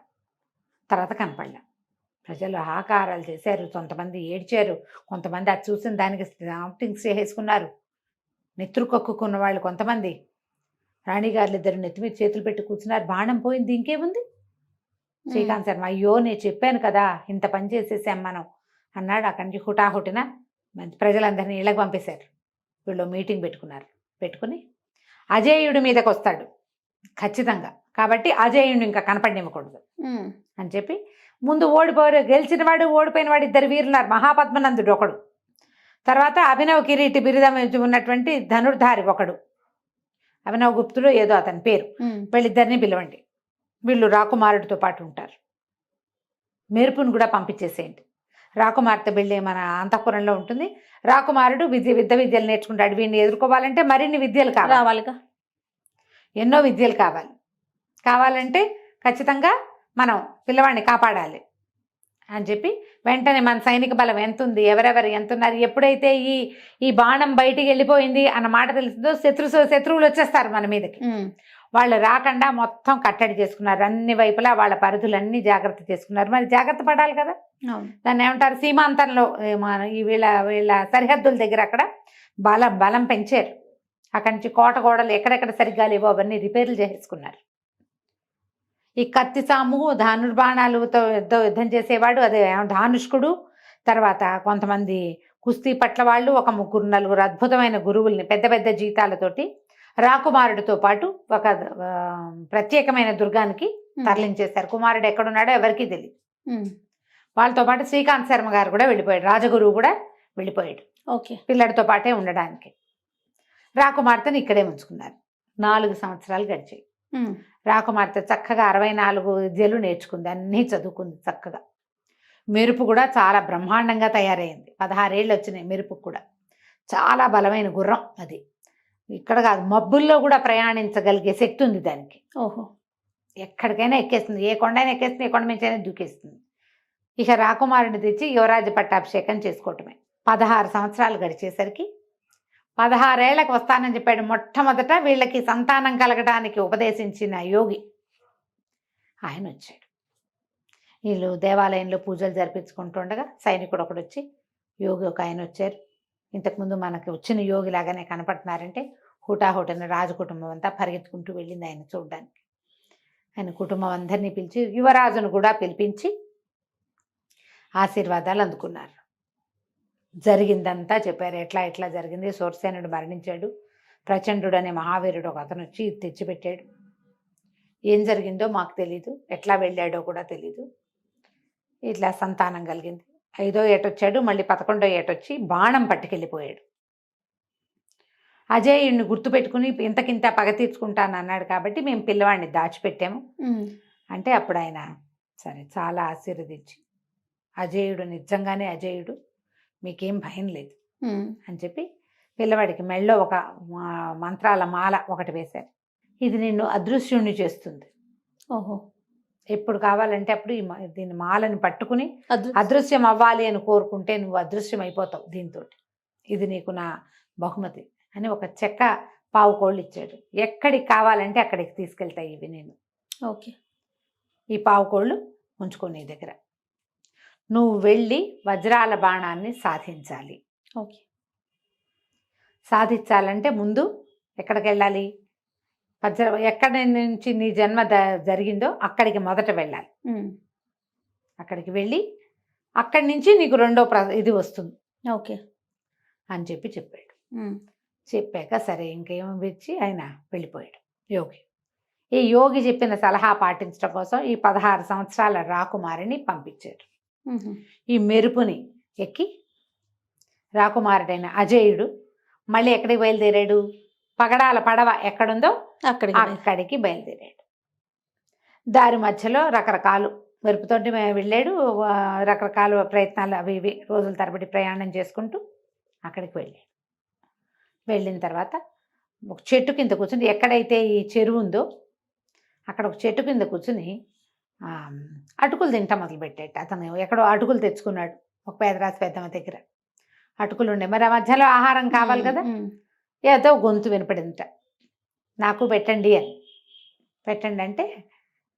తర్వాత కనపడలే. ప్రజలు ఆకారాలు చేశారు, కొంతమంది ఏడ్చారు, కొంతమంది అది చూసిన దానికి ఆప్టింగ్స్ చేసుకున్నారు. నెత్తురు కక్కుకున్న వాళ్ళు కొంతమంది. రాణిగారులు ఇద్దరు నెత్తి మీద చేతులు పెట్టి కూర్చున్నారు. బాణం పోయింది, ఇంకేముంది. శ్రీకాంత్ శర్మ, అయ్యో నేను చెప్పాను కదా, ఇంత పని చేసేసాం మనం అన్నాడు. అక్కడి నుంచి హుటాహుటిన ప్రజలందరినీ ఇళ్ళకి పంపేశారు. వీళ్ళు మీటింగ్ పెట్టుకుని అజేయుడి మీదకి వస్తాడు ఖచ్చితంగా, కాబట్టి అజేయుడిని ఇంకా కనపడినివ్వకూడదు అని చెప్పి ముందు గెలిచిన వాడు ఓడిపోయిన వాడు ఇద్దరు వీరున్నారు. మహాపద్మనందుడు ఒకడు, తర్వాత అభినవ్ కిరీటి బిరుదం ఉన్నటువంటి ధనుర్ధారి ఒకడు, అభినవ్ గుప్తుడు ఏదో అతని పేరు. వీళ్ళిద్దరిని పిలవండి, వీళ్ళు రాకుమారుడితో పాటు ఉంటారు. మెరుపును కూడా పంపించేసేయండి. రాకుమార్తె బిళ్ళే మన అంతఃపురంలో ఉంటుంది. రాకుమారుడు విద్యలు నేర్చుకుంటాడు. వీడిని ఎదుర్కోవాలంటే మరిన్ని విద్యలు కావాలిగా, ఎన్నో విద్యలు కావాలంటే ఖచ్చితంగా మనం పిల్లవాడిని కాపాడాలి అని చెప్పి వెంటనే మన సైనిక బలం ఎంత ఉంది, ఎవరెవరు ఎంత ఉన్నారు, ఎప్పుడైతే ఈ బాణం బయటికి వెళ్ళిపోయింది అన్న మాట తెలిసిందో శత్రువులు వచ్చేస్తారు మన మీదకి. వాళ్ళు రాకుండా మొత్తం కట్టడి చేసుకున్నారు. అన్ని వైపులా వాళ్ళ పరిధులన్నీ జాగ్రత్త చేసుకున్నారు. మరి జాగ్రత్త పడాలి కదా. దాన్ని ఏమంటారు, సీమాంతంలో వీళ్ళ సరిహద్దుల దగ్గర అక్కడ బలం పెంచారు. అక్కడి నుంచి కోట గోడలు ఎక్కడెక్కడ సరిగ్గా లేవో అవన్నీ రిపేర్లు చేసుకున్నారు. ఈ కత్తి సాము, ధనుర్బాణాలతో యుద్ధం చేసేవాడు అదే ధానుష్కుడు, తర్వాత కొంతమంది కుస్తీ పట్ల వాళ్ళు, ఒక 3-4 అద్భుతమైన గురువుల్ని పెద్ద పెద్ద జీతాలతోటి రాకుమారుడితో పాటు ఒక ప్రత్యేకమైన దుర్గానికి తరలించేశారు. కుమారుడు ఎక్కడున్నాడో ఎవరికీ తెలియదు. వాళ్ళతో పాటు శ్రీకాంత్ శర్మ గారు కూడా వెళ్ళిపోయాడు, రాజగురువు కూడా వెళ్ళిపోయాడు. ఓకే. పిల్లడితో పాటే ఉండడానికి. రాకుమార్తెని ఇక్కడే ఉంచుకున్నారు. 4 సంవత్సరాలు గడిచాయి. రాకుమార్తె చక్కగా 64 విద్యలు నేర్చుకుంది, అన్నీ చదువుకుంది చక్కగా. మెరుపు కూడా చాలా బ్రహ్మాండంగా తయారైంది. 16 ఏళ్ళు వచ్చినాయి మెరుపుకు కూడా. చాలా బలమైన గుర్రం అది. ఇక్కడ కాదు, మబ్బుల్లో కూడా ప్రయాణించగలిగే శక్తి ఉంది దానికి. ఓహో. ఎక్కడికైనా ఎక్కేస్తుంది, ఏ కొండైనా ఎక్కేస్తుంది, ఏ కొండ మించైనా దూకేస్తుంది. ఇక రాకుమారుని తెచ్చి యువరాజు పట్టాభిషేకం చేసుకోవటమే. 16 సంవత్సరాలు గడిచేసరికి 16 ఏళ్లకు వస్తానని చెప్పాడు. మొట్టమొదట వీళ్ళకి సంతానం కలగడానికి ఉపదేశించిన యోగి ఆయన వచ్చాడు. వీళ్ళు దేవాలయంలో పూజలు జరిపించుకుంటుండగా సైనికుడు ఒకడు వచ్చి, యోగి ఒక ఆయన వచ్చారు, ఇంతకుముందు మనకి వచ్చిన యోగిలాగానే కనపడుతున్నారంటే హుటాహుటిన రాజు కుటుంబం అంతా పరిగెత్తుకుంటూ వెళ్ళింది ఆయన చూడడానికి. ఆయన కుటుంబం అందరినీ పిలిచి యువరాజును కూడా పిలిపించి ఆశీర్వాదాలు అందుకున్నారు. జరిగిందంతా చెప్పారు. ఎట్లా ఎట్లా జరిగింది, సూరసేనుడు మరణించాడు, ప్రచండుడు అనే మహావీరుడు ఒక అతను వచ్చి తెచ్చిపెట్టాడు, ఏం జరిగిందో మాకు తెలీదు, ఎట్లా వెళ్ళాడో కూడా తెలీదు, ఇట్లా సంతానం కలిగింది. 5వ ఏట వచ్చాడు, మళ్ళీ 11వ ఏట వచ్చి బాణం పట్టుకెళ్ళిపోయాడు. అజేయుడిని గుర్తుపెట్టుకుని ఇంతకింత పగ తీర్చుకుంటాను అన్నాడు కాబట్టి మేము పిల్లవాడిని దాచిపెట్టాము అంటే అప్పుడు ఆయన సరే చాలా ఆశీర్వదించి అజేయుడు నిజంగానే అజేయుడు, మీకేం భయం లేదు అని చెప్పి పిల్లవాడికి మెళ్ళో ఒక మంత్రాల మాల ఒకటి వేశారు. ఇది నిన్ను అదృశ్యుణ్ణి చేస్తుంది. ఓహో. ఎప్పుడు కావాలంటే అప్పుడు దీని మాలని పట్టుకుని అదృశ్యం అవ్వాలి అని కోరుకుంటే నువ్వు అదృశ్యం అయిపోతావు దీంతో, ఇది నీకు నా బహుమతి అని ఒక చెక్క పావు కోళ్ళు ఇచ్చాడు. ఎక్కడికి కావాలంటే అక్కడికి తీసుకెళ్తాయి ఇవి నేను. ఓకే. ఈ పావు కోళ్ళు ఉంచుకో నీ దగ్గర, నువ్వు వెళ్ళి వజ్రాల బాణాన్ని సాధించాలి. ఓకే. సాధించాలంటే ముందు ఎక్కడికి వెళ్ళాలి, ఎక్కడి నుంచి నీ జన్మ జరిగిందో అక్కడికి మొదట వెళ్ళాలి. అక్కడికి వెళ్ళి అక్కడి నుంచి నీకు రెండో ఇది వస్తుంది. ఓకే అని చెప్పి చెప్పాడు. చెప్పాక సరే ఇంకేమో ఇచ్చి ఆయన వెళ్ళిపోయాడు యోగి. ఈ యోగి చెప్పిన సలహా పాటించడం కోసం ఈ 16 సంవత్సరాల రాకుమారిని పంపించారు. ఈ మెరుపుని ఎక్కి రాకుమారుడైన అజేయుడు మళ్ళీ ఎక్కడికి బయలుదేరాడు, పగడాల పడవ ఎక్కడుందో అక్కడికి బయలుదేరాడు. దారి మధ్యలో రకరకాలు మెరుపుతోటి వెళ్ళాడు, రకరకాల ప్రయత్నాలు అవి ఇవి రోజుల తరబడి ప్రయాణం చేసుకుంటూ అక్కడికి వెళ్ళాడు. వెళ్ళిన తర్వాత ఒక చెట్టు కింద కూర్చుని, ఎక్కడైతే ఈ చెరువు ఉందో అక్కడ ఒక చెట్టు కింద కూర్చుని అటుకులు తింటా మొదలుపెట్టాడు. అతను ఎక్కడో అటుకులు తెచ్చుకున్నాడు ఒక పేదరాశి పెద్దమ్మ దగ్గర. అటుకులు ఉండే, మరి ఆ మధ్యలో ఆహారం కావాలి కదా, ఏదో గొంతు వినపడిందిట, నాకు పెట్టండి అని. పెట్టండి అంటే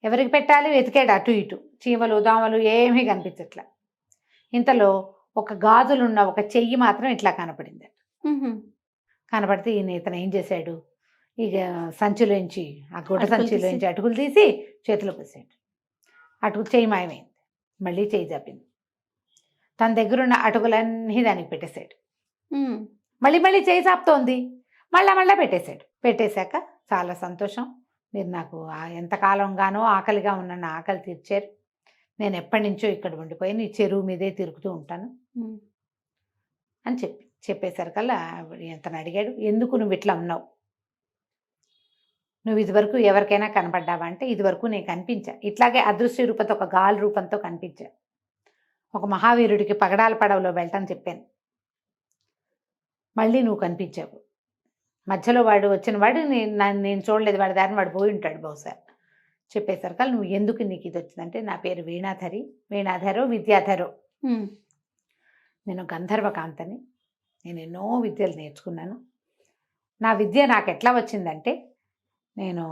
ఎవరికి పెట్టాలి వెతికాడు అటు ఇటు, చీమలు దోమలు ఏమీ కనిపించట్లా. ఇంతలో ఒక గాజులున్న ఒక చెయ్యి మాత్రం ఇట్లా కనపడింది. కనపడితే ఇతను ఏం చేశాడు, ఇక సంచిలోంచి ఆ గుడ్డ సంచిలోంచి అటుకులు తీసి చేతిలో పోసాడు. అటుకులు చెయ్యి మాయమైంది, మళ్ళీ చెయ్యి చాపింది. తన దగ్గరున్న అటుకులన్నీ దానికి పెట్టేశాడు. మళ్ళీ చేయి చాపుతోంది, మళ్ళా పెట్టేశాడు. పెట్టేశాక చాలా సంతోషం, మీరు నాకు ఎంతకాలంగానో ఆకలిగా ఉన్న నా ఆకలి తీర్చారు, నేను ఎప్పటి నుంచో ఇక్కడ ఉండిపోయి నీ చెరువు మీదే తిరుగుతూ ఉంటాను అని చెప్పేసరికల్లా ఎంతను అడిగాడు, ఎందుకు నువ్వు ఇట్లా ఉన్నావు, నువ్వు ఇదివరకు ఎవరికైనా కనపడ్డావా అంటే ఇదివరకు నేను కనిపించా, ఇట్లాగే అదృశ్య రూపంతో ఒక గాలి రూపంతో కనిపించా, ఒక మహావీరుడికి పగడాల పడవలో వెళ్ళటం చెప్పాను, మళ్ళీ నువ్వు కనిపించావు, మధ్యలో వాడు వచ్చిన వాడు నేను చూడలేదు, వాడి దారిని వాడు పోయి ఉంటాడు బహుశా. చెప్పేసరికి నువ్వు ఎందుకు నీకు ఇది వచ్చిందంటే నా పేరు వీణాధరో విద్యాధరో, నేను గంధర్వకాంతని, నేను ఎన్నో విద్యలు నేర్చుకున్నాను, నా విద్య నాకు ఎట్లా వచ్చిందంటే నేను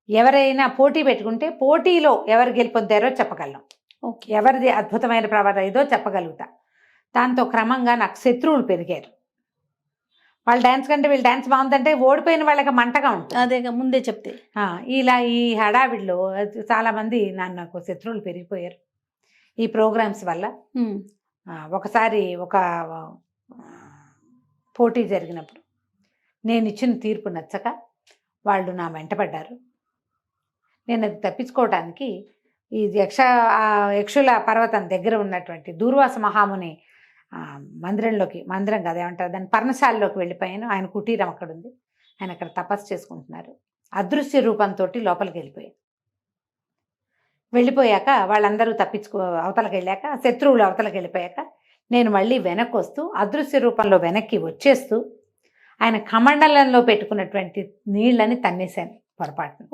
ఎవరైనా పోటీ పెట్టుకుంటే పోటీలో ఎవరు గెలుపొందారో చెప్పగలను, ఎవరిది అద్భుతమైన ప్రవర్తన ఏదో చెప్పగలుగుతా. దాంతో క్రమంగా నాకు శత్రువులు పెరిగారు, వాళ్ళు డ్యాన్స్ కంటే వీళ్ళు డ్యాన్స్ బాగుందంటే ఓడిపోయిన వాళ్ళకి మంటగా ఉంటుంది, అదే ముందే చెప్తే. ఇలా ఈ హడావిడిలో చాలామంది నాకు శత్రువులు పెరిగిపోయారు ఈ ప్రోగ్రామ్స్ వల్ల. ఒకసారి ఒక పోటీ జరిగినప్పుడు నేను ఇచ్చిన తీర్పు నచ్చక వాళ్ళు నా వెంటపడ్డారు. నేను అది తప్పించుకోవడానికి ఈ యక్షుల పర్వతం దగ్గర ఉన్నటువంటి దూర్వాస మహాముని మందిరం కదా ఏమంటారు దాన్ని, పర్ణశాలలోకి వెళ్ళిపోయాను. ఆయన కుటీరం అక్కడ ఉంది, ఆయన అక్కడ తపస్సు చేసుకుంటున్నారు. అదృశ్య రూపంతో లోపలికి వెళ్ళిపోయాక వాళ్ళందరూ అవతలకి వెళ్ళాక, శత్రువులు అవతలకి వెళ్ళిపోయాక నేను మళ్ళీ వెనక్కి వస్తూ అదృశ్య రూపంలో వెనక్కి వచ్చేస్తూ ఆయన కమండలంలో పెట్టుకున్నటువంటి నీళ్ళని తన్నేశాను పొరపాటున.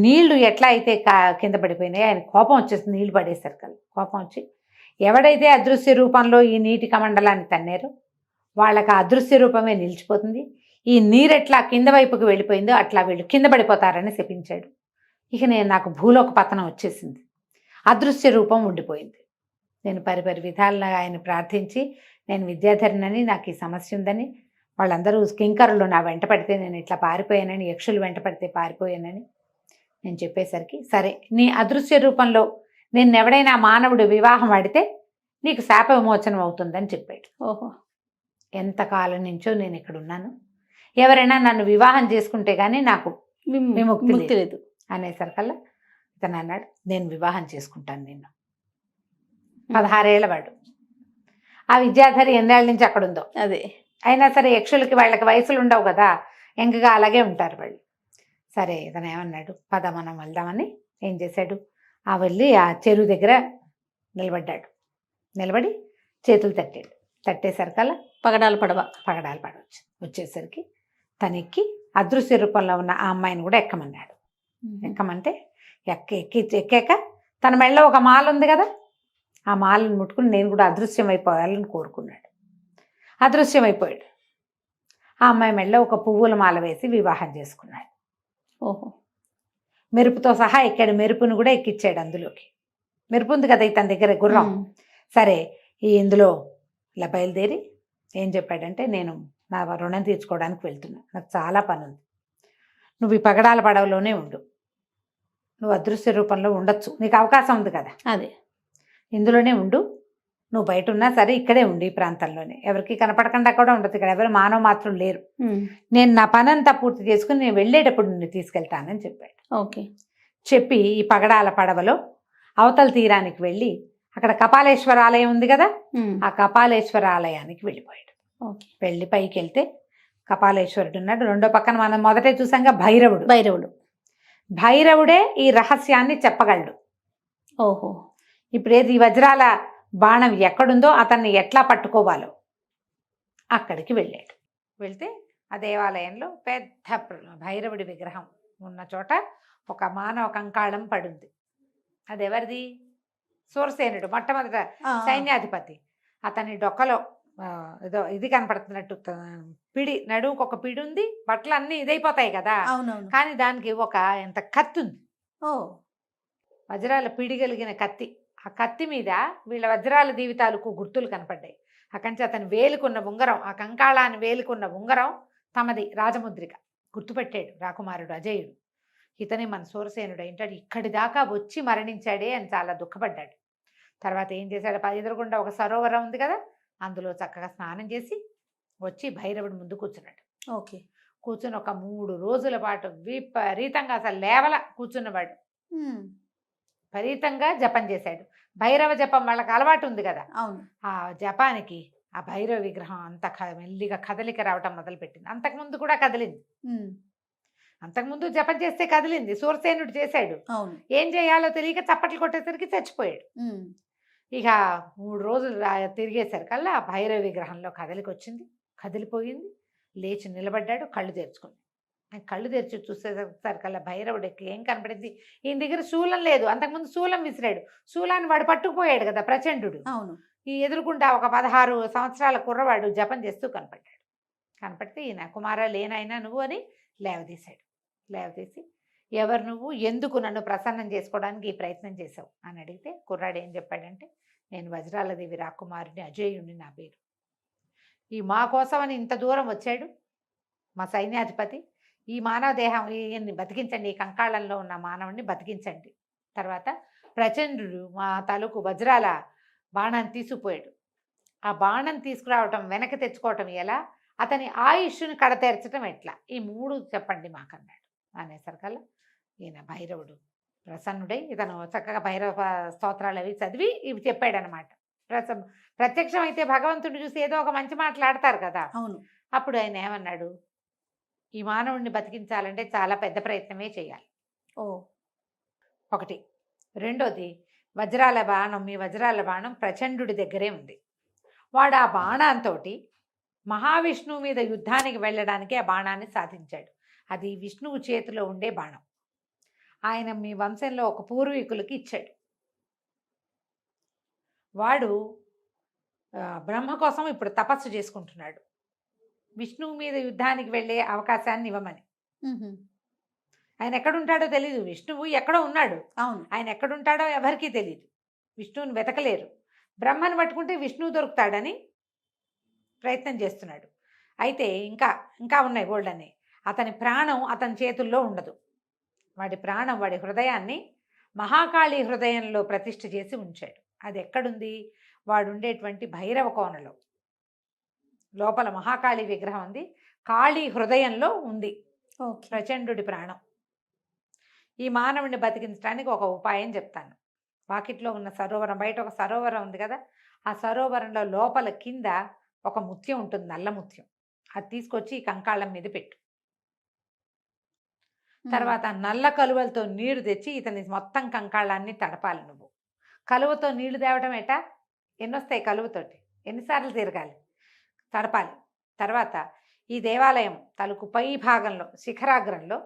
నీళ్లు ఎట్లా అయితే కింద పడిపోయినాయి, ఆయన కోపం వచ్చేసి నీళ్లు పడేశారు కదా, కోపం వచ్చి ఎవడైతే అదృశ్య రూపంలో ఈ నీటి కమండలాన్ని తన్నారో వాళ్ళకి ఆ అదృశ్య రూపమే నిలిచిపోతుంది, ఈ నీరెట్లా కింద వైపుకి వెళ్ళిపోయిందో అట్లా వీళ్ళు కింద పడిపోతారని శపించాడు. ఇక నాకు భూలోక పతనం వచ్చేసింది, అదృశ్య రూపం ఉండిపోయింది. నేను పరిపరి విధాలుగా ఆయన ప్రార్థించి నేను విద్యాధరినని, నాకు ఈ సమస్య ఉందని, వాళ్ళందరూ కింకరులు నా వెంట పడితే నేను ఇట్లా పారిపోయానని, యక్షులు వెంట పడితే పారిపోయానని నేను చెప్పేసరికి, సరే నీ అదృశ్య రూపంలో నిన్నెవడైనా మానవుడు వివాహం ఆడితే నీకు శాప విమోచనం అవుతుందని చెప్పాడు. ఓహో. ఎంతకాలం నుంచో నేను ఇక్కడ ఉన్నాను, ఎవరైనా నన్ను వివాహం చేసుకుంటే కానీ నాకు విముక్తి ముక్తి లేదు లేదు. అనేసరికల్లా ఇతను అన్నాడు, నేను వివాహం చేసుకుంటాను నిన్ను. 16 ఏళ్ళ వాడు. ఆ విద్యాధరి ఎన్నేళ్ళ నుంచి అక్కడ ఉందో. అదే. అయినా సరే యక్షులకి వాళ్ళకి వయసులు ఉండవు కదా, ఎంకగా అలాగే ఉంటారు వాళ్ళు. సరే ఇతను ఏమన్నాడు, పద మనం వెళ్దామని ఏం చేశాడు, వెళ్ళి ఆ చెరువు దగ్గర నిలబడ్డాడు. నిలబడి చేతులు తట్టాడు. తట్టేసరికల్లా పగడాల పడవ. పగడాలు పడవచ్చు. వచ్చేసరికి తనెక్కి అదృశ్య రూపంలో ఉన్న ఆ అమ్మాయిని కూడా ఎక్కమన్నాడు. ఎక్కమంటే ఎక్కాక తన మెళ్ళలో ఒక మాల ఉంది కదా, ఆ మాలను ముట్టుకుని నేను కూడా అదృశ్యమైపోవాలని కోరుకున్నాడు. అదృశ్యమైపోయాడు. ఆ అమ్మాయి మెళ్ళలో ఒక పువ్వుల మాల వేసి వివాహం చేసుకున్నాడు. ఓహో. మెరుపుతో సహా ఎక్కాడు. మెరుపును కూడా ఎక్కిచ్చాడు అందులోకి. మెరుపు ఉంది కదా ఇతని దగ్గర గుర్రం. సరే ఇందులో ఇలా బయలుదేరి ఏం చెప్పాడంటే, నేను నా రుణం తీర్చుకోవడానికి వెళ్తున్నా, నాకు చాలా పని ఉంది, నువ్వు ఈ పగడాల పడవలోనే ఉండు, నువ్వు అదృశ్య రూపంలో ఉండొచ్చు, నీకు అవకాశం ఉంది కదా, అదే ఇందులోనే ఉండు, నువ్వు బయట ఉన్నా సరే ఇక్కడే ఉండు, ఈ ప్రాంతంలోనే, ఎవరికి కనపడకుండా కూడా ఉండదు, ఇక్కడ ఎవరు మానవ మాత్రం లేరు, నేను నా పని అంతా పూర్తి చేసుకుని నేను వెళ్ళేటప్పుడు నిన్ను తీసుకెళ్తానని చెప్పాడు. ఓకే. చెప్పి ఈ పగడాల పడవలో అవతల తీరానికి వెళ్ళి అక్కడ కపాలేశ్వర ఆలయం ఉంది కదా, ఆ కపాలేశ్వర ఆలయానికి వెళ్ళిపోయాడు. ఓకే. వెళ్ళి పైకి వెళ్తే కపాలేశ్వరుడు ఉన్నాడు. రెండో పక్కన మనం మొదటే చూసాంగా భైరవుడు. భైరవుడే ఈ రహస్యాన్ని చెప్పగలడు. ఓహో. ఇప్పుడు ఏది ఈ వజ్రాల బాణం ఎక్కడుందో అతన్ని ఎట్లా పట్టుకోవాలో అక్కడికి వెళ్ళాడు. వెళ్తే ఆ దేవాలయంలో పెద్ద భైరవుడి విగ్రహం ఉన్న చోట ఒక మానవ కంకాళం పడింది. అది ఎవరిది? సూరసేనుడు, మొట్టమొదట సైన్యాధిపతి. అతని డొక్కలో ఏదో ఇది కనపడుతున్నట్టు పిడి, నడుముకు ఒక పిడి ఉంది, బట్టలు అన్నీ ఇదైపోతాయి కదా, కానీ దానికి ఒక ఎంత కత్తి ఉంది. వజ్రాల పిడి కలిగిన కత్తి. ఆ కత్తి మీద వీళ్ళ వజ్రాల జీవితాలకు గుర్తులు కనపడ్డాయి. అక్కడి అతను వేలుకున్న ఉంగరం, ఆ కంకాళాన్ని వేలుకున్న ఉంగరం తమది రాజముద్రిక. గుర్తుపెట్టాడు రాకుమారుడు అజయుడు. ఇతనే మన సూరసేనుడు ఏంటాడు, ఇక్కడి దాకా వచ్చి మరణించాడే అని చాలా దుఃఖపడ్డాడు. తర్వాత ఏం చేశాడు, ఎదురుగుండా ఒక సరోవరం ఉంది కదా, అందులో చక్కగా స్నానం చేసి వచ్చి భైరవుడి ముందు కూర్చున్నాడు. ఓకే. కూర్చుని ఒక 3 రోజుల పాటు విపరీతంగా అసలు లేవల కూర్చున్నవాడు. విపరీతంగా జపం చేశాడు. భైరవ జపం వాళ్ళకి అలవాటు ఉంది కదా, అవును. ఆ జపానికి ఆ భైరవ విగ్రహం అంత మెల్లిగా కదలిక రావటం మొదలుపెట్టింది. అంతకుముందు కూడా కదిలింది. అంతకుముందు జపం చేస్తే కదిలింది. సూరసేనుడు చేశాడు. ఏం చేయాలో తెలియక చప్పట్లు కొట్టేసరికి చచ్చిపోయాడు. ఇక 3 రోజులు తిరిగేసరికల్లా ఆ భైరవ విగ్రహంలో కదలిక వచ్చింది. కదిలిపోయింది. లేచి నిలబడ్డాడు. కళ్ళు తెరుచుకుంది. కళ్ళు తెరిచి చూసేసరికల్లా భైరవుడికి ఏం కనపడింది, ఈయన దగ్గర శూలం లేదు. అంతకుముందు శూలం విసిరాడు. శూలాన్ని వాడు పట్టుకుపోయాడు కదా ప్రచండు. అవును. ఈ ఎదురుకుండా ఒక 16 సంవత్సరాల కుర్రవాడు జపం చేస్తూ కనపడ్డాడు. కనపడితే ఈయన, కుమారా లేనైనా నువ్వు అని లేవదీశాడు. లేవదీసి, ఎవరు నువ్వు, ఎందుకు నన్ను ప్రసన్నం చేసుకోవడానికి ఈ ప్రయత్నం చేసావు అని అడిగితే కుర్రాడు ఏం చెప్పాడంటే, నేను వజ్రాలదేవి రాకుమారుని అజేయుణ్ణి, నా పేరు. ఈ మా కోసమని ఇంత దూరం వచ్చాడు మా సైన్యాధిపతి. ఈ మానవ దేహం ఈయన్ని బతికించండి, ఈ కంకాళంలో ఉన్న మానవుడిని బతికించండి. తర్వాత ప్రచండు మా తాలూకు వజ్రాల బాణాన్ని తీసుకుపోయాడు. ఆ బాణం తీసుకురావటం, వెనక్కి తెచ్చుకోవటం ఎలా, అతని ఆయుష్ను కడతేర్చడం ఎట్లా, ఈ 3 చెప్పండి మాకన్నాడు. అనేసరికల్లా ఈయన భైరవుడు ప్రసన్నుడై ఇతను చక్కగా భైరవ స్తోత్రాలు అవి చదివి ఇవి చెప్పాడనమాట. ప్రత్యక్షం అయితే భగవంతుడు చూసి ఏదో ఒక మంచి మాట్లాడతారు కదా. అవును. అప్పుడు ఆయన ఏమన్నాడు, ఈ మానవుడిని బతికించాలంటే చాలా పెద్ద ప్రయత్నమే చేయాలి. ఒకటి. రెండోది, వజ్రాల బాణం, మీ వజ్రాల బాణం ప్రచండుడి దగ్గరే ఉంది. వాడు ఆ బాణంతో మహావిష్ణువు మీద యుద్ధానికి వెళ్ళడానికి ఆ బాణాన్ని సాధించాడు. అది విష్ణువు చేతిలో ఉండే బాణం. ఆయన మీ వంశంలో ఒక పూర్వీకులకి ఇచ్చాడు. వాడు బ్రహ్మ కోసం ఇప్పుడు తపస్సు చేసుకుంటున్నాడు, విష్ణువు మీద యుద్ధానికి వెళ్ళే అవకాశాన్ని ఇవ్వమని. ఆయన ఎక్కడుంటాడో తెలీదు. విష్ణువు ఎక్కడో ఉన్నాడు. అవును. ఆయన ఎక్కడుంటాడో ఎవరికీ తెలియదు. విష్ణువుని వెతకలేరు. బ్రహ్మను పట్టుకుంటే విష్ణువు దొరుకుతాడని ప్రయత్నం చేస్తున్నాడు. అయితే ఇంకా ఇంకా ఉన్నాయి గోల్డ్ అని. అతని ప్రాణం అతని చేతుల్లో ఉండదు. వాడి ప్రాణం, వాడి హృదయాన్ని మహాకాళి హృదయంలో ప్రతిష్ఠ చేసి ఉంచాడు. అది ఎక్కడుంది? వాడు ఉండేటువంటి భైరవ కోనలో లోపల మహాకాళి విగ్రహం ఉంది. కాళీ హృదయంలో ఉంది ఓకే. ప్రచండుడి ప్రాణం. ఈ మానవుడిని బతికించడానికి ఒక ఉపాయం చెప్తాను. వాకిట్లో ఉన్న సరోవరం, బయట ఒక సరోవరం ఉంది కదా, ఆ సరోవరంలో లోపల కింద ఒక ముత్యం ఉంటుంది, నల్ల ముత్యం. అది తీసుకొచ్చి ఈ కంకాళం మీద పెట్టు. తర్వాత నల్ల కలువలతో నీళ్లు తెచ్చి ఇతని మొత్తం కంకాళాన్ని తడపాలి. నువ్వు కలువతో నీళ్లు తేవటం ఏటా? ఎన్నొస్తాయి కలువతోటి? ఎన్నిసార్లు తిరగాలి? తడపాలి. తర్వాత ఈ దేవాలయం తలుకు పై భాగంలో శిఖరాగ్రంలో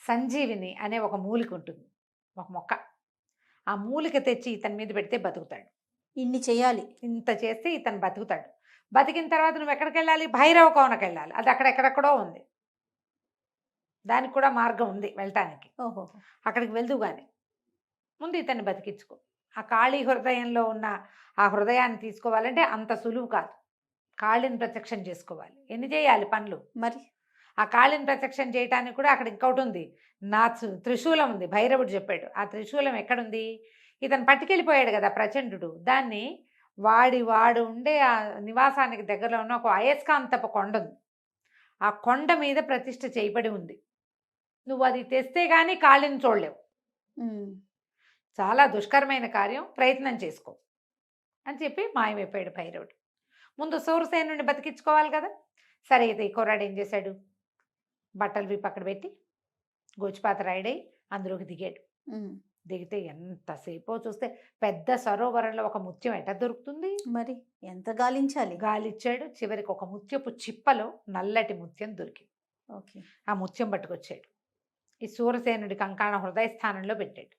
సంజీవిని అనే ఒక మూలిక ఉంటుంది, ఒక మొక్క. ఆ మూలిక తెచ్చి ఇతని మీద పెడితే బతుకుతాడు. ఇన్ని చేయాలి. ఇంత చేస్తే ఇతను బతుకుతాడు. బతికిన తర్వాత నువ్వు ఎక్కడికి వెళ్ళాలి? భైరవ కోనకి వెళ్ళాలి. అది అక్కడెక్కడెక్కడో ఉంది, దానికి కూడా మార్గం ఉంది వెళ్ళటానికి. ఓహో. అక్కడికి వెళ్తూ కానీ ముందు ఇతన్ని బతికించుకో. ఆ కాళీ హృదయంలో ఉన్న ఆ హృదయాన్ని తీసుకోవాలంటే అంత సులువు కాదు. కాళీని ప్రత్యక్షం చేసుకోవాలి. ఎన్ని చేయాలి పనులు మరి? ఆ కాళీని ప్రత్యక్షం చేయటానికి కూడా అక్కడ ఇంకొకటి ఉంది, త్రిశూలం ఉంది. భైరవుడు చెప్పాడు. ఆ త్రిశూలం ఎక్కడుంది? ఇతను పట్టుకెళ్ళిపోయాడు కదా ప్రచండు, దాన్ని వాడు ఉండే ఆ నివాసానికి దగ్గరలో ఉన్న ఒక అయస్కాంతపు కొండ ఉంది. ఆ కొండ మీద ప్రతిష్ఠ చేయబడి ఉంది. నువ్వు అది తెస్తే కానీ కాళీని చూడలేవు. చాలా దుష్కరమైన కార్యం, ప్రయత్నం చేసుకో అని చెప్పి మాయమైపోయాడు భైరవుడు. ముందు సూరసేనుని బతికించుకోవాలి కదా. సరే, అయితే ఈ కుర్రాడు ఏం చేశాడు? బట్టలు విప్పి అక్కడ పెట్టి గోచిపాత రాయుడై అందులోకి దిగాడు. దిగితే ఎంతసేపో చూస్తే పెద్ద సరోవరంలో ఒక ముత్యం ఎట దొరుకుతుంది? మరి ఎంత గాలించాలి? గాలిచ్చాడు. చివరికి ఒక ముత్యపు చిప్పలో నల్లటి ముత్యం దొరికింది. ఓకే. ఆ ముత్యం పట్టుకొచ్చాడు. ఈ సూరసేనుడి కంకాణ హృదయ స్థానంలో పెట్టాడు.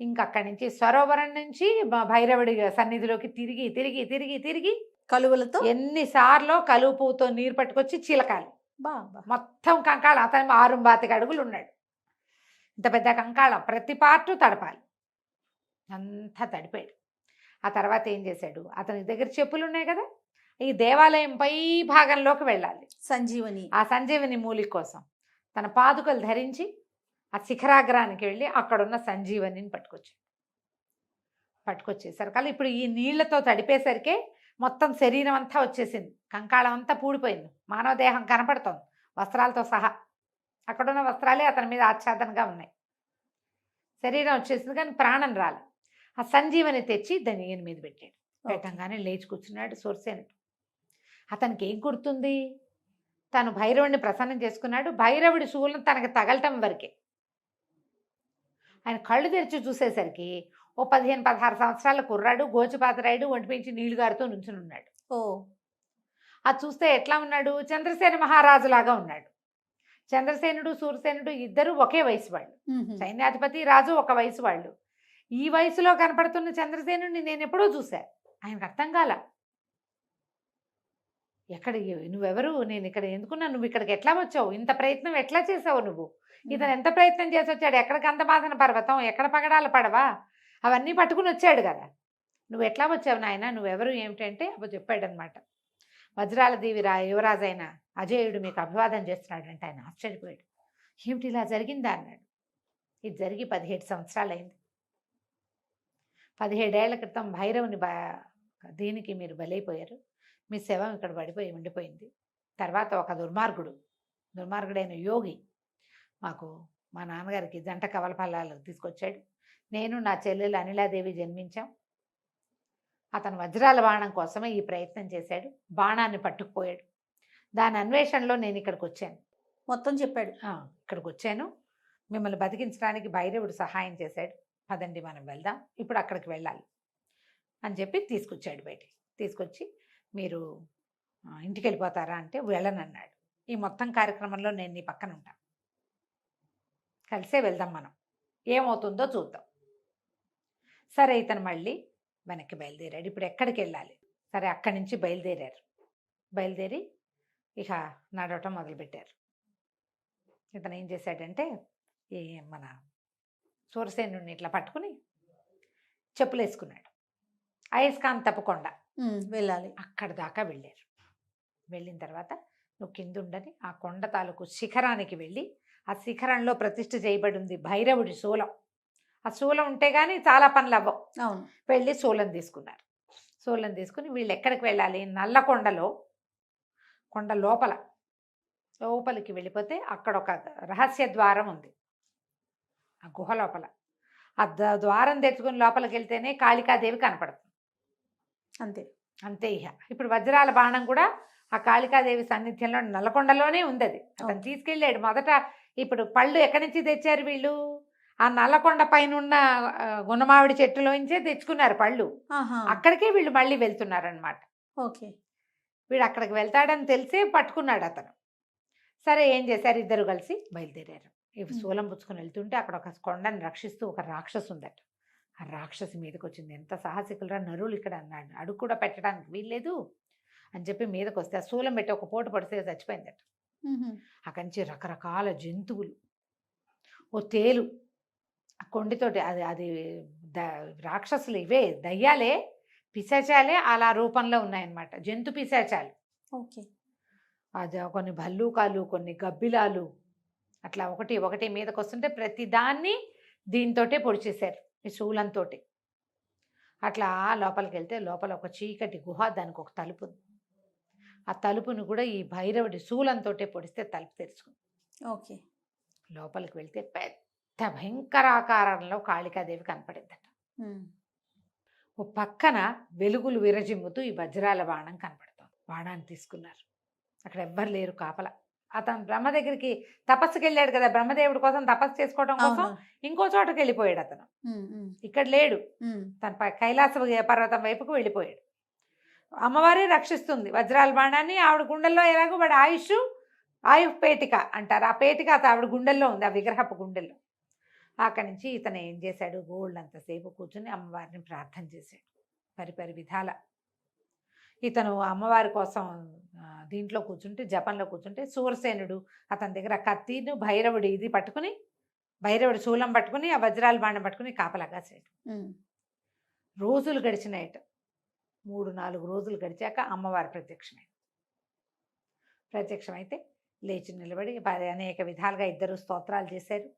ఇంకా అక్కడి నుంచి సరోవరం నుంచి భైరవుడి సన్నిధిలోకి తిరిగి తిరిగి తిరిగి తిరిగి కలువలతో ఎన్నిసార్లు కలువ పువ్వుతో నీరు పట్టుకొచ్చి చీలకాలి. బాబా. మొత్తం కంకాళం. అతను 6 అడుగులు ఉన్నాడు. ఇంత పెద్ద కంకాళం, ప్రతి పార్టు తడపాలి. అంతా తడిపాడు. ఆ తర్వాత ఏం చేశాడు? అతని దగ్గర చెప్పులు ఉన్నాయి కదా, ఈ దేవాలయం పై భాగంలోకి వెళ్ళాలి. సంజీవని, ఆ సంజీవని మూలిక కోసం తన పాదుకలు ధరించి ఆ శిఖరాగ్రానికి వెళ్ళి అక్కడున్న సంజీవనిని పట్టుకొచ్చేసరికి ఇప్పుడు ఈ నీళ్లతో తడిపేసరికే మొత్తం శరీరం అంతా వచ్చేసింది, కంకాళం అంతా పూడిపోయింది, మానవ దేహం కనపడుతోంది వస్త్రాలతో సహా. అక్కడున్న వస్త్రాలే అతని మీద ఆచ్ఛాదనగా ఉన్నాయి. శరీరం వచ్చేసింది కానీ ప్రాణం రాలి. ఆ సంజీవని తెచ్చి దాన్ని ఈయన మీద పెట్టాడు. పెట్టంగానే లేచి కూర్చున్నాడు సూరసేనుడు. అతనికి ఏం గుర్తుంది? తను భైరవుడిని ప్రసన్నం చేసుకున్నాడు. భైరవుడి శూలం తనకు తగలటం వరకే. ఆయన కళ్ళు తెరిచి చూసేసరికి ఓ 15-16 సంవత్సరాల కుర్రాడు, గోచిపాతరాయుడు, ఒంటిమించి నీళ్లు గారుతూ నుంచుని ఉన్నాడు. అది చూస్తే ఎట్లా ఉన్నాడు? చంద్రసేన మహారాజులాగా ఉన్నాడు. చంద్రసేనుడు, సూరసేనుడు ఇద్దరు ఒకే వయసు వాళ్ళు. సైన్యాధిపతి, రాజు ఒక వయసు వాళ్ళు. ఈ వయసులో కనపడుతున్న చంద్రసేనుడిని నేను ఎప్పుడో చూశా. ఆయనకు అర్థం కాల. ఎక్కడ నువ్వెవరు? నేను ఇక్కడ ఎందుకున్నా? నువ్వు ఇక్కడికి ఎట్లా వచ్చావు? ఇంత ప్రయత్నం ఎట్లా చేసావు నువ్వు? ఇతను ఎంత ప్రయత్నం చేసి వచ్చాడు? ఎక్కడ గంధమాదన పర్వతం, ఎక్కడ పగడాల పడవా, అవన్నీ పట్టుకుని వచ్చాడు కదా. నువ్వు ఎట్లా వచ్చావు నాయన? నువ్వెవరు ఏమిటంటే అప్పుడు చెప్పాడనమాట. వజ్రాల దేవి యువరాజు అయిన అజేయుడు మీకు అభివాదం చేస్తున్నాడంటే ఆయన ఆశ్చర్యపోయాడు. ఏమిటి ఇలా జరిగిందా అన్నాడు. ఇది జరిగి 17 సంవత్సరాలు అయింది. 17 ఏళ్ల క్రితం భైరవుని దీనికి మీరు బలైపోయారు. మీ శవం ఇక్కడ పడిపోయి ఉండిపోయింది. తర్వాత ఒక దుర్మార్గుడైన యోగి మాకు మా నాన్నగారికి జంట కవల ఫలాలు తీసుకొచ్చాడు. నేను నా చెల్లెలు అనిలాదేవి జన్మించాం. అతను వజ్రాల బాణం కోసమే ఈ ప్రయత్నం చేశాడు. బాణాన్ని పట్టుకుపోయాడు. దాని అన్వేషణలో నేను ఇక్కడికి వచ్చాను. మొత్తం చెప్పాడు. ఇక్కడికి వచ్చాను, మిమ్మల్ని బతికించడానికి భైరవుడు సహాయం చేశాడు. పదండి మనం వెళ్దాం, ఇప్పుడు అక్కడికి వెళ్ళాలి అని చెప్పి తీసుకొచ్చాడు. బయటికి తీసుకొచ్చి మీరు ఇంటికి వెళ్ళిపోతారా అంటే వెళ్ళనన్నాడు. ఈ మొత్తం కార్యక్రమంలో నేను నీ పక్కన ఉంటాను, కలిసే వెళ్దాం, మనం ఏమవుతుందో చూద్దాం. సరే, ఇతను మళ్ళీ వెనక్కి బయలుదేరాడు. ఇప్పుడు ఎక్కడికి వెళ్ళాలి? సరే, అక్కడి నుంచి బయలుదేరి ఇక నడవటం మొదలుపెట్టారు. ఇతను ఏం చేశాడంటే ఈ మన సూరసేనుడిని ఇట్లా పట్టుకుని చెప్పులు వేసుకున్నాడు. అయస్కాంతపు కొండ వెళ్ళాలి. అక్కడ దాకా వెళ్ళారు. వెళ్ళిన తర్వాత నువ్వు కింద ఉండని ఆ కొండ తాలూకు శిఖరానికి వెళ్ళి ఆ శిఖరంలో ప్రతిష్ఠ చేయబడి ఉంది భైరవుడి శూలం. ఆ శూలం ఉంటే కానీ చాలా పనులు అవ్వవు. అవును. వెళ్ళి శూలం తీసుకున్నారు. శూలం తీసుకుని వీళ్ళు ఎక్కడికి వెళ్ళాలి? నల్లకొండలో కొండ లోపలికి వెళ్ళిపోతే అక్కడ ఒక రహస్య ద్వారం ఉంది. ఆ గుహ లోపల ఆ ద్వారం తెచ్చుకుని లోపలికి వెళ్తేనే కాళికాదేవి కనపడుతుంది. అంతే. అంతే. ఇప్పుడు వజ్రాల బాణం కూడా ఆ కాళికాదేవి సాన్నిధ్యంలో నల్లకొండలోనే ఉంది. అది అతను తీసుకెళ్ళాడు. మొదట ఇప్పుడు పళ్ళు ఎక్కడి నుంచి తెచ్చారు వీళ్ళు? ఆ నల్లకొండ పైన ఉన్న గుణమావిడి చెట్టులోంచే తెచ్చుకున్నారు పళ్ళు. అక్కడికే వీళ్ళు మళ్ళీ వెళ్తున్నారనమాట. ఓకే. వీడు అక్కడికి వెళ్తాడని తెలిసే పట్టుకున్నాడు అతను. సరే ఏం చేశారు? ఇద్దరు కలిసి బయలుదేరారు. ఇవి శూలం పుచ్చుకొని వెళ్తుంటే అక్కడ ఒక కొండని రక్షిస్తూ ఒక రాక్షసు ఉందట. ఆ రాక్షసి మీదకి వచ్చింది. ఎంత సాహసికులరా నరులు ఇక్కడ అన్నాడు. అడుగు కూడా పెట్టడానికి వీల్లేదు అని చెప్పి మీదకి వస్తే ఆ శూలం పెట్టి ఒక పోటు పడితే చచ్చిపోయిందట. అక్కడి నుంచి రకరకాల జంతువులు, ఓ తేలు ఆ కొండితోటి అది అది రాక్షసులు ఇవే దయ్యాలే, పిశాచాలే అలా రూపంలో ఉన్నాయన్నమాట. జంతు పిశాచాలు. ఓకే. అది కొన్ని భల్లూకాలు, కొన్ని గబ్బిలాలు, అట్లా ఒకటి ఒకటి మీదకి వస్తుంటే ప్రతి దాన్ని దీంతోటే పొడిచేశారు ఈ శూలంతో. అట్లా లోపలికి వెళ్తే లోపల ఒక చీకటి గుహ, దానికి ఒక తలుపు ఉంది. ఆ తలుపును కూడా ఈ భైరవుడి శూలంతో పొడిస్తే తలుపు తెరుచుకుంది. ఓకే. లోపలికి వెళ్తే పెద్ద భయంకరాకారంలో కాళికాదేవి కనపడిందట. ఓ పక్కన వెలుగులు విరజిమ్ముతూ ఈ వజ్రాల బాణం కనపడుతుంది. బాణాన్ని తీసుకున్నారు. అక్కడ ఎవ్వరు లేరు కాపలా. అతను బ్రహ్మ దగ్గరికి తపస్సుకి వెళ్ళాడు కదా, బ్రహ్మదేవుడి కోసం తపస్సు చేసుకోవడం కోసం ఇంకో చోటకి వెళ్ళిపోయాడు అతను. ఇక్కడ లేడు. తన కైలాస పర్వతం వైపుకు వెళ్ళిపోయాడు. అమ్మవారే రక్షిస్తుంది వజ్రాల బాణాన్ని. ఆవిడ గుండెల్లో ఎలాగో వాడి ఆయుష్ పేటిక అంటారు. ఆ పేటిక ఆవిడ గుండెల్లో ఉంది, ఆ విగ్రహపు గుండెల్లో. అక్కడి నుంచి ఇతను ఏం చేశాడు? గోల్డ్ అంతసేపు కూర్చుని అమ్మవారిని ప్రార్థన చేశాడు పరిపరి విధాల. ఇతను అమ్మవారి కోసం దీంట్లో కూర్చుంటే, జపంలో కూర్చుంటే, సూరసేనుడు అతని దగ్గర కత్తిను భైరవుడి ఇది పట్టుకుని, భైరవుడి శూలం పట్టుకుని ఆ వజ్రాల బాణం పట్టుకుని కాపలాగా చేయడు. రోజులు గడిచినాయట. 3-4 రోజులు గడిచాక అమ్మవారు ప్రత్యక్షమైతే లేచి నిలబడి అనేక విధాలుగా ఇద్దరు స్తోత్రాలు చేశారు.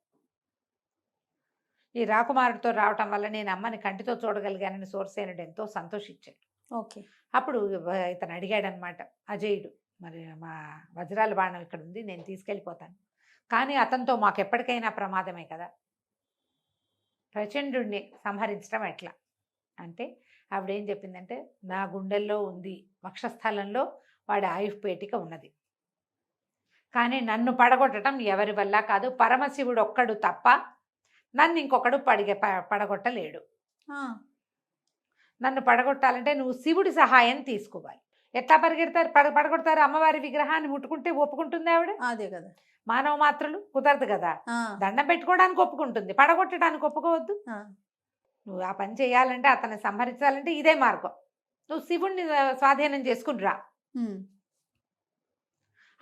ఈ రాకుమారుడితో రావటం వల్ల నేను అమ్మని కంటితో చూడగలిగానని సూరసేనుడు ఎంతో సంతోషించాడు. ఓకే. అప్పుడు ఇతను అడిగాడనమాట, అజయుడు, మరి మా వజ్రాల బాణం ఇక్కడ ఉంది, నేను తీసుకెళ్ళిపోతాను, కానీ అతనితో మాకు ఎప్పటికైనా ప్రమాదమే కదా, ప్రచండుడిని సంహరించడం ఎట్లా అంటే, ఆవిడేం చెప్పిందంటే, నా గుండెల్లో ఉంది, వక్షస్థలంలో వాడి ఆయుష్ పేటిక ఉన్నది, కానీ నన్ను పడగొట్టడం ఎవరి వల్ల కాదు, పరమశివుడు ఒక్కడు తప్ప నన్ను ఇంకొకడు పడగొట్టలేడు. నన్ను పడగొట్టాలంటే నువ్వు శివుడి సహాయం తీసుకోవాలి. ఎట్లా పడగొడతారు? అమ్మవారి విగ్రహాన్ని ముట్టుకుంటే ఒప్పుకుంటుంది ఆవిడ? అదే కదా. మానవ మాత్రలు కుదరదు కదా. దండం పెట్టుకోవడానికి ఒప్పుకుంటుంది, పడగొట్టడానికి ఒప్పుకోవద్దు. నువ్వు ఆ పని చేయాలంటే, అతన్ని సంహరించాలంటే ఇదే మార్గం. నువ్వు శివుణ్ణి స్వాధీనం చేసుకుని రా,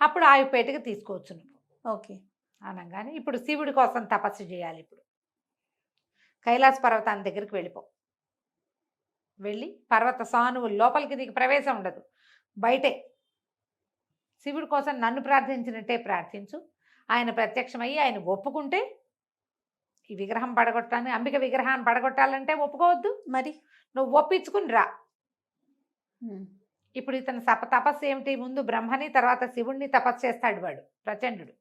అప్పుడు ఆయుపేటకి తీసుకోవచ్చు నువ్వు. ఓకే. అనగానే ఇప్పుడు శివుడి కోసం తపస్సు చేయాలి. ఇప్పుడు కైలాస పర్వతాన్ని దగ్గరికి వెళ్ళి పర్వత సానువులు లోపలికి నీకు ప్రవేశం ఉండదు, బయటే శివుడి కోసం నన్ను ప్రార్థించినట్టే ప్రార్థించు. ఆయన ప్రత్యక్షమయ్యి ఆయన ఒప్పుకుంటే ఈ విగ్రహం పడగొట్టాలని, అంబిక విగ్రహాన్ని పడగొట్టాలంటే ఒప్పుకోవద్దు, మరి నువ్వు ఒప్పించుకుని రా. ఇప్పుడు ఇతను తపస్సు ఏమిటి? ముందు బ్రహ్మని, తర్వాత శివుణ్ణి తపస్సు చేస్తాడు వాడు ప్రచండు.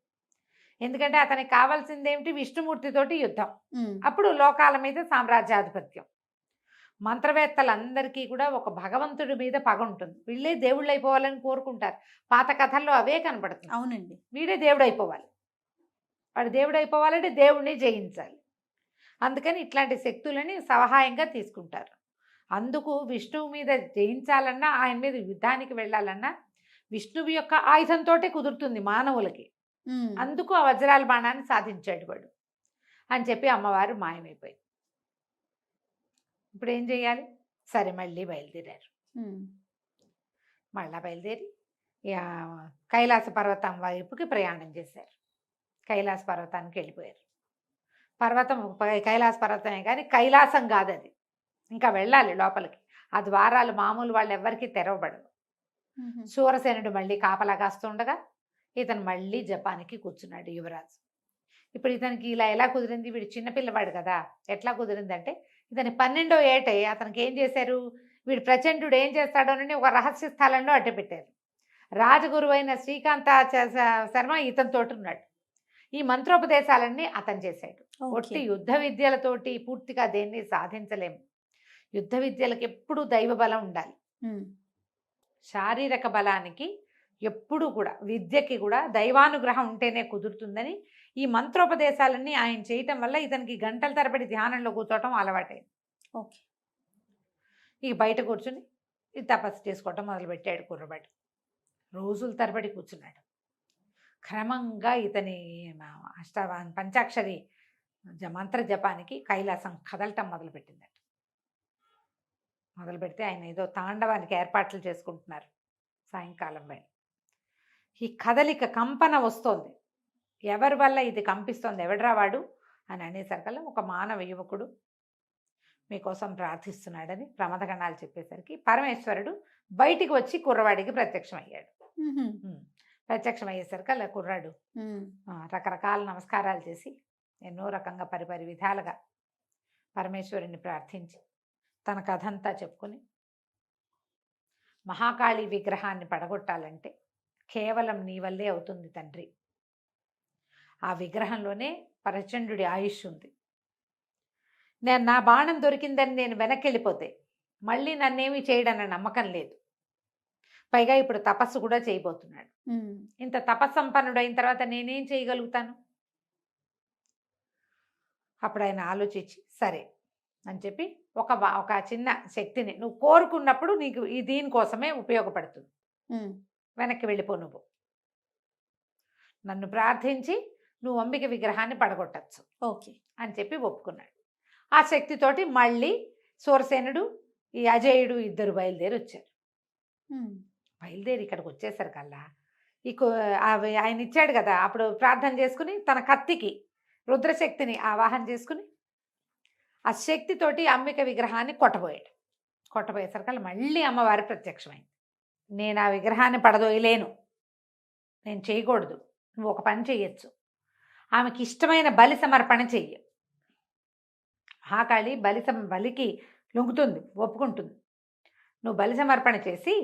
ఎందుకంటే అతనికి కావాల్సింది ఏమిటి? విష్ణుమూర్తితోటి యుద్ధం. అప్పుడు లోకాల మీద సామ్రాజ్యాధిపత్యం. మంత్రవేత్తలందరికీ కూడా ఒక భగవంతుడి మీద పగ ఉంటుంది. వీళ్ళే దేవుళ్ళు అయిపోవాలని కోరుకుంటారు. పాత కథల్లో అవే కనపడుతుంది. అవునండి. వీడే దేవుడు అయిపోవాలి, వాడు దేవుడు అయిపోవాలంటే దేవుడిని జయించాలి. అందుకని ఇట్లాంటి శక్తులని సహాయంగా తీసుకుంటారు. అందుకు విష్ణువు మీద జయించాలన్నా, ఆయన మీద యుద్ధానికి వెళ్ళాలన్నా విష్ణువు యొక్క ఆయుధంతో కుదురుతుంది మానవులకి. అందుకు ఆ వజ్రాల బాణాన్ని సాధించాడు వాడు అని చెప్పి అమ్మవారు మాయమైపోయింది. ఇప్పుడు ఏం చేయాలి? సరే మళ్ళీ బయలుదేరారు. మళ్ళా బయలుదేరి కైలాస పర్వతం వైపుకి ప్రయాణం చేశారు. కైలాస పర్వతానికి వెళ్ళిపోయారు. కైలాస పర్వతమే కానీ కైలాసం కాదు అది, ఇంకా వెళ్ళాలి లోపలికి. ఆ ద్వారాలు మామూలు వాళ్ళు ఎవ్వరికీ తెరవబడవు. శూరసేనుడు మళ్ళీ కాపలా కాస్తుండగా ఇతను మళ్ళీ జపానికి కూర్చున్నాడు యువరాజు. ఇప్పుడు ఇతనికి ఇలా ఎలా కుదిరింది? వీడు చిన్నపిల్లవాడు కదా, ఎట్లా కుదిరిందంటే ఇతని 12వ ఏటే అతనికి ఏం చేశారు, వీడు ప్రచండుడు ఏం చేస్తాడోనని ఒక రహస్య స్థలంలో అడ్డుపెట్టారు. రాజగురువు అయిన శర్మ ఇతనితోటి ఉన్నాడు. ఈ మంత్రోపదేశాలన్నీ అతను చేశాడు. ఒట్టి యుద్ధ విద్యలతోటి పూర్తిగా దేన్ని సాధించలేము. యుద్ధ విద్యలకు ఎప్పుడూ దైవ బలం ఉండాలి. శారీరక బలానికి ఎప్పుడు కూడా, విద్యకి కూడా దైవానుగ్రహం ఉంటేనే కుదురుతుందని ఈ మంత్రోపదేశాలన్నీ ఆయన చేయటం వల్ల ఇతనికి గంటల తరబడి ధ్యానంలో కూర్చోవటం అలవాటైంది. ఓకే. ఇక బయట కూర్చుని ఈ తపస్సు చేసుకోవటం మొదలుపెట్టాడు కుర్రబాడు. రోజుల తరబడి కూర్చున్నాడు. క్రమంగా ఇతని పంచాక్షరి మంత్ర జపానికి కైలాసం కదలటం మొదలుపెట్టిందట. మొదలుపెడితే ఆయన ఏదో తాండవానికి ఏర్పాట్లు చేసుకుంటున్నారు. సాయంకాలం వేళ ఈ కదలిక కంపన వస్తోంది. ఎవరి వల్ల ఇది కంపిస్తోంది, ఎవడ్రా వాడు అని అనేసరికల్లా ఒక మానవ యువకుడు మీకోసం ప్రార్థిస్తున్నాడని ప్రమదగణాలు చెప్పేసరికి పరమేశ్వరుడు బయటికి వచ్చి కుర్రవాడికి ప్రత్యక్షమయ్యాడు. ప్రత్యక్షమయ్యేసరికి అలా కుర్రాడు రకరకాల నమస్కారాలు చేసి ఎన్నో రకంగా పరిపరి విధాలుగా పరమేశ్వరుని ప్రార్థించి తన కథంతా చెప్పుకొని మహాకాళి విగ్రహాన్ని పడగొట్టాలంటే కేవలం నీ వల్లే అవుతుంది తండ్రి. ఆ విగ్రహంలోనే ప్రచండుడి ఆయుష్ ఉంది. నేను నా బాణం దొరికిందని నేను వెనక్కి వెళ్ళిపోతే మళ్ళీ నన్నేమీ చేయడన్న నమ్మకం లేదు. పైగా ఇప్పుడు తపస్సు కూడా చేయబోతున్నాడు. ఇంత తపస్సంపన్నుడు అయిన తర్వాత నేనేం చేయగలుగుతాను? అప్పుడు ఆయన ఆలోచించి సరే అని చెప్పి ఒక చిన్న శక్తిని నువ్వు కోరుకున్నప్పుడు నీకు ఈ దీనికోసమే ఉపయోగపడుతుంది, వెనక్కి వెళ్ళిపో, నువ్వు నన్ను ప్రార్థించి నువ్వు అంబిక విగ్రహాన్ని పడగొట్టచ్చు ఓకే అని చెప్పి ఒప్పుకున్నాడు. ఆ శక్తితోటి మళ్ళీ సూరసేనుడు ఈ అజేయుడు ఇద్దరు బయలుదేరి వచ్చారు. బయలుదేరి ఇక్కడికి వచ్చేసరికల్లా ఆయన ఇచ్చాడు కదా, అప్పుడు ప్రార్థన చేసుకుని తన కత్తికి రుద్రశక్తిని ఆవాహన చేసుకుని ఆ శక్తితోటి అంబిక విగ్రహాన్ని కొట్టబోయాడు. కొట్టబోయేసరికల్లా మళ్ళీ అమ్మవారి ప్రత్యక్షమైంది. నేను ఆ విగ్రహాన్ని పడదోయలేను, నేను చేయకూడదు, నువ్వు ఒక పని చెయ్యొచ్చు, ఆమెకి ఇష్టమైన బలి సమర్పణ చెయ్యి. మహాకాళి బలికి లొంగుతుంది, ఒప్పుకుంటుంది. నువ్వు బలి సమర్పణ చేసి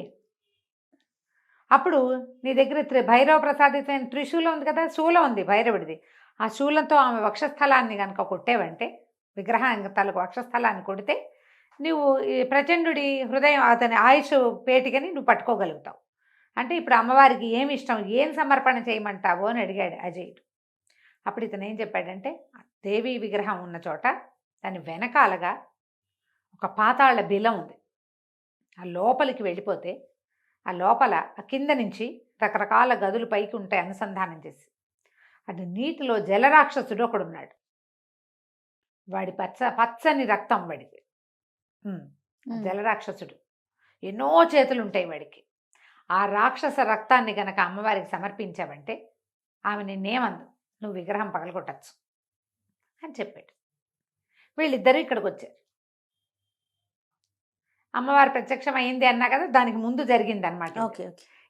అప్పుడు నీ దగ్గర భైరవ ప్రసాదితమైన త్రిశూలం ఉంది కదా, శూలం ఉంది భైరవుడిది, ఆ శూలంతో ఆమె వక్షస్థలాన్ని కనుక కొట్టేవంటే, విగ్రహం తలకు వక్షస్థలాన్ని కొడితే నువ్వు ప్రచండుడి హృదయం అతని ఆయుష్ పేటికని నువ్వు పట్టుకోగలుగుతావు. అంటే ఇప్పుడు అమ్మవారికి ఏమి ఇష్టం, ఏం సమర్పణ చేయమంటావు అని అడిగాడు అజయుడు. అప్పుడు ఇతను ఏం చెప్పాడంటే, దేవి విగ్రహం ఉన్న చోట దాని వెనకాలగా ఒక పాతాళ బిలం ఉంది. ఆ లోపలికి వెళ్ళిపోతే ఆ లోపల ఆ కింద నుంచి రకరకాల గదులు పైకి ఉంటాయి అనుసంధానం చేసి. అది నీటిలో జలరాక్షసుడు ఒకడున్నాడు. వాడి పచ్చని రక్తం వాడికి, జలరాక్షసుడు, ఎన్నో చేతులు ఉంటాయి వాడికి. ఆ రాక్షస రక్తాన్ని గనక అమ్మవారికి సమర్పించావంటే ఆమె నిన్నేమందు, నువ్వు విగ్రహం పగలగొట్టచ్చు అని చెప్పాడు. వీళ్ళిద్దరూ ఇక్కడికి వచ్చారు. అమ్మవారి ప్రత్యక్షం అయింది అన్నా కదా, దానికి ముందు జరిగింది అనమాట.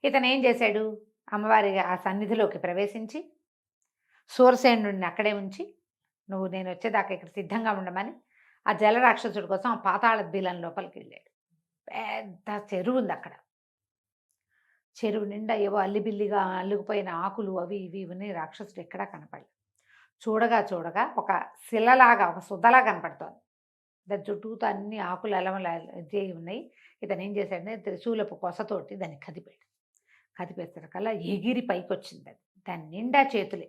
ఇతను ఏం చేశాడు, అమ్మవారి ఆ సన్నిధిలోకి ప్రవేశించి సూరసేనుడిని అక్కడే ఉంచి నువ్వు నేను వచ్చేదాకా ఇక్కడ సిద్ధంగా ఉండమని ఆ జలరాక్షసుడి కోసం ఆ పాతాళ బిలం లోపలికి వెళ్ళాడు. పెద్ద చెరువు ఉంది అక్కడ. చెరువు నిండా ఏవో అల్లిబిల్లిగా అల్లుకుపోయిన ఆకులు అవి ఇవి ఉన్నాయి. రాక్షసుడు ఎక్కడా కనపడలేదు. చూడగా ఒక శిలలాగా, ఒక సుద్దలా కనపడుతోంది. దాని చుట్టూతో అన్ని ఆకులు అలమలు ఉన్నాయి. ఇతను ఏం చేశాడంటే త్రిశూలపు కొసతోటి దాన్ని కదిపేసరికల్లా ఎగిరి పైకి వచ్చింది. అది దాని నిండా చేతులే,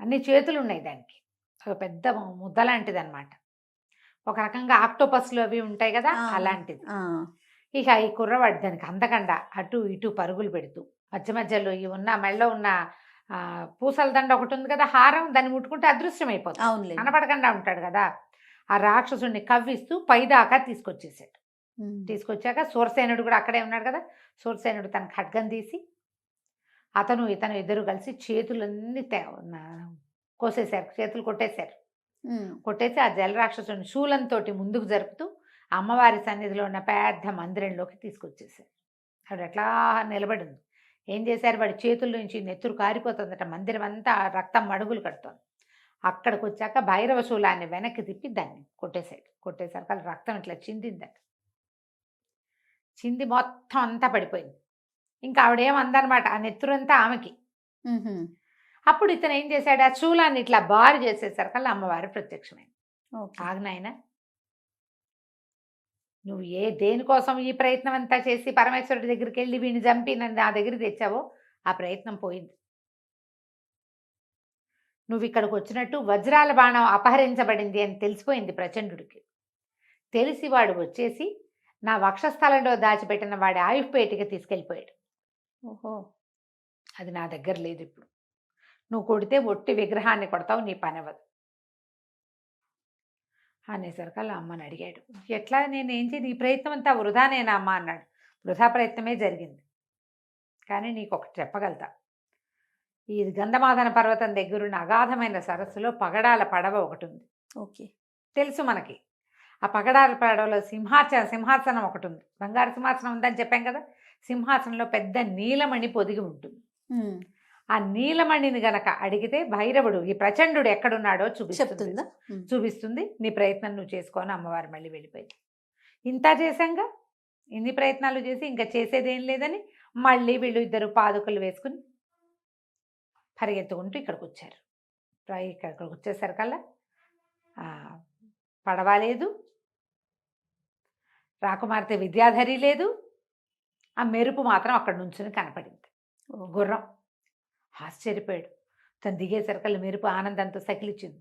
అన్ని చేతులు ఉన్నాయి దానికి. ఒక పెద్ద ముద్ద లాంటిది అనమాట. ఒక రకంగా ఆక్టోపస్లు అవి ఉంటాయి కదా, అలాంటిది. ఇక ఈ కుర్రవాడు దానికి అందకుండా అటు ఇటు పరుగులు పెడుతూ మధ్యలో ఈ మెళ్ళో ఉన్న పూసల దండ ఒకటి ఉంది కదా, హారం, దాన్ని ముట్టుకుంటే అదృశ్యమైపోతుంది, కనపడకుండా ఉంటాడు కదా. ఆ రాక్షసుడిని కవ్విస్తూ పైదాకా తీసుకొచ్చేసాడు. తీసుకొచ్చాక సూరసేనుడు కూడా అక్కడే ఉన్నాడు కదా. సూరసేనుడు తన ఖడ్గం తీసి ఇతను ఇద్దరు కలిసి చేతులన్నీ కోసేశారు, చేతులు కొట్టేశారు. కొట్టేసి ఆ జలరాక్షసుని శూలంతో ముందుకు జరుపుతూ అమ్మవారి సన్నిధిలో ఉన్న పెద్ద మందిరంలోకి తీసుకొచ్చేసారు. ఆవిడ ఎట్లా నిలబడింది. ఏం చేశారు, వాడి చేతుల నుంచి నెత్తురు కారిపోతుందట, మందిరం అంతా రక్తం మడుగులు కడుతోంది. అక్కడికి వచ్చాక భైరవ శూలాన్ని వెనక్కి తిప్పి దాన్ని కొట్టేశాడు. కొట్టేసరికి అది రక్తం ఇట్లా చిందిందట. చింది మొత్తం అంతా పడిపోయింది. ఇంకా ఆవిడేమందనమాట, ఆ నెత్తురంతా ఆమెకి. అప్పుడు ఇతను ఏం చేశాడు, ఆ శూలాన్ని ఇట్లా బారు చేసేసరికల్లా అమ్మవారు ప్రత్యక్షమైంది. ఆగ్నాయన, నువ్వు దేనికోసం ఈ ప్రయత్నం అంతా చేసి పరమేశ్వరుడి దగ్గరికి వెళ్ళి వీడిని చంపి నన్ను నా దగ్గరికి తెచ్చావో ఆ ప్రయత్నం పోయింది. నువ్వు ఇక్కడికి వచ్చినట్టు వజ్రాల బాణం అపహరించబడింది అని తెలిసిపోయింది ప్రచండుడికి. తెలిసి వాడు వచ్చేసి నా వక్షస్థలంలో దాచిపెట్టిన వాడి ఆయుష్పేటికి తీసుకెళ్ళిపోయాడు. ఓహో, అది నా దగ్గర లేదు. ఇప్పుడు నువ్వు కొడితే ఒట్టి విగ్రహాన్ని కొడతావు, నీ పని అవ్వదు అనేసరికల్లా అమ్మని అడిగాడు. ఎట్లా, నేనేం చేసి నీ ప్రయత్నం అంతా వృధానేనా అమ్మ అన్నాడు. వృధా ప్రయత్నమే జరిగింది, కానీ నీకు ఒకటి చెప్పగలుగుతా. ఈ గంధమాదన పర్వతం దగ్గరున్న అగాధమైన సరస్సులో పగడాల పడవ ఒకటి ఉంది. ఓకే, తెలుసు మనకి. ఆ పగడాల పడవలో సింహాసనం ఒకటి ఉంది. బంగారు సింహాసనం ఉందని చెప్పాం కదా. సింహాసనంలో పెద్ద నీలమణి పొదిగి ఉంటుంది. ఆ నీలమణిని గనక అడిగితే భైరవుడు, ఈ ప్రచండుడు ఎక్కడున్నాడో చూపిస్తుంది. నీ ప్రయత్నం నువ్వు చేసుకోని అమ్మవారు మళ్ళీ వెళ్ళిపోయింది. ఇంత చేశాంగా, ఇన్ని ప్రయత్నాలు చేసి ఇంకా చేసేదేం లేదని మళ్ళీ వీళ్ళు ఇద్దరు పాదుకలు వేసుకుని పరిగెత్తుకుంటూ ఇక్కడికి వచ్చారు. ఇక్కడికి వచ్చేసరికల్లా పడవ లేదు, రాకుమార్తె విద్యాధరి లేదు, ఆ మెరుపు మాత్రం అక్కడ నుంచుని కనపడింది. గుర్రం ఆశ్చర్యపోయాడు. తను దిగేసరికల్లా మెరుపు ఆనందంతో సకిలిచ్చింది.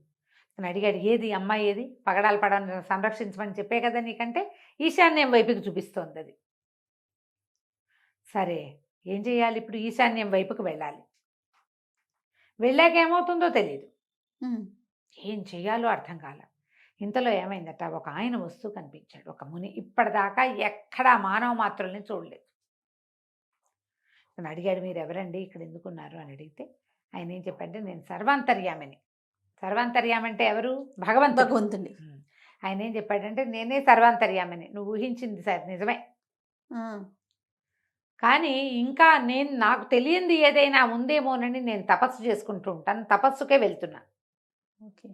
తను అడిగాడు, ఏది అమ్మాయి, ఏది పగడాల పడవని సంరక్షించమని చెప్పే కదా నీకంటే, ఈశాన్యం వైపుకి చూపిస్తోంది అది. సరే, ఏం చేయాలి ఇప్పుడు? ఈశాన్యం వైపుకి వెళ్ళాలి. వెళ్ళాక ఏమవుతుందో తెలియదు, ఏం చెయ్యాలో అర్థం కాల. ఇంతలో ఏమైందట, ఒక ఆయన వస్తూ కనిపించాడు, ఒక ముని. ఇప్పటిదాకా ఎక్కడా మానవ మాత్రుల్ని చూడలేదు. తను అడిగాడు, మీరు ఎవరండి, ఇక్కడ ఎందుకున్నారు అని అడిగితే ఆయన ఏం చెప్పంటే, నేను సర్వాంతర్యామిని. సర్వాంతర్యామి అంటే ఎవరు? భగవంతుడి. ఆయన ఏం చెప్పాడంటే, నేనే సర్వాంతర్యామిని. నువ్వు ఊహించింది సార్ నిజమే, కానీ ఇంకా నాకు తెలియంది ఏదైనా ఉందేమోనని నేను తపస్సు చేసుకుంటూ ఉంటాను, తపస్సుకే వెళ్తున్నా. ఓకే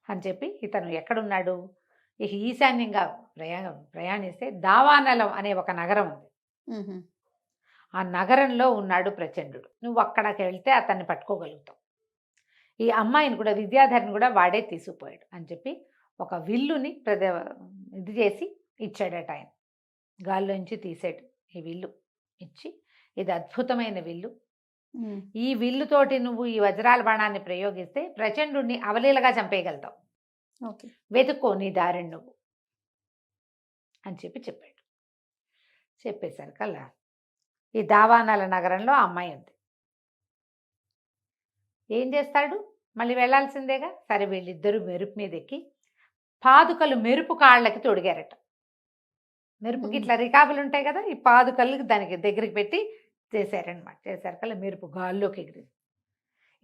అని చెప్పి ఇతను ఎక్కడున్నాడు, ఈశాన్యంగా ప్రయాణిస్తే దావానలం అనే ఒక నగరం ఉంది. ఆ నగరంలో ఉన్నాడు ప్రచండుడు. నువ్వు అక్కడికి వెళ్తే అతన్ని పట్టుకోగలుగుతావు. ఈ అమ్మాయిని కూడా, విద్యాధరిని కూడా వాడే తీసుకుపోయాడు అని చెప్పి ఒక విల్లుని ఇది చేసి ఇచ్చాడట ఆయన. గాల్లోంచి తీసాడు ఈ విల్లు ఇచ్చి, ఇది అద్భుతమైన విల్లు, ఈ విల్లుతోటి నువ్వు ఈ వజ్రాల బాణాన్ని ప్రయోగిస్తే ప్రచండుడిని అవలీలగా చంపేయగలుగుతావు. ఓకే, వెతుక్కో నీ దారిని నువ్వు అని చెప్పాడు. చెప్పేసరికల్లా ఈ దావానాల నగరంలో ఆ అమ్మాయి ఉంది. ఏం చేస్తాడు, మళ్ళీ వెళ్ళాల్సిందేగా. సరే, వీళ్ళిద్దరూ మెరుపు మీద ఎక్కి పాదుకలు మెరుపు కాళ్ళకి తొడిగారట. మెరుపుకి ఇట్లా రికాబులు ఉంటాయి కదా, ఈ పాదుకలకి దానికి దగ్గరికి పెట్టి చేశారనమాట. చేశారకల్లా మెరుపు గాల్లోకి ఎగిరింది.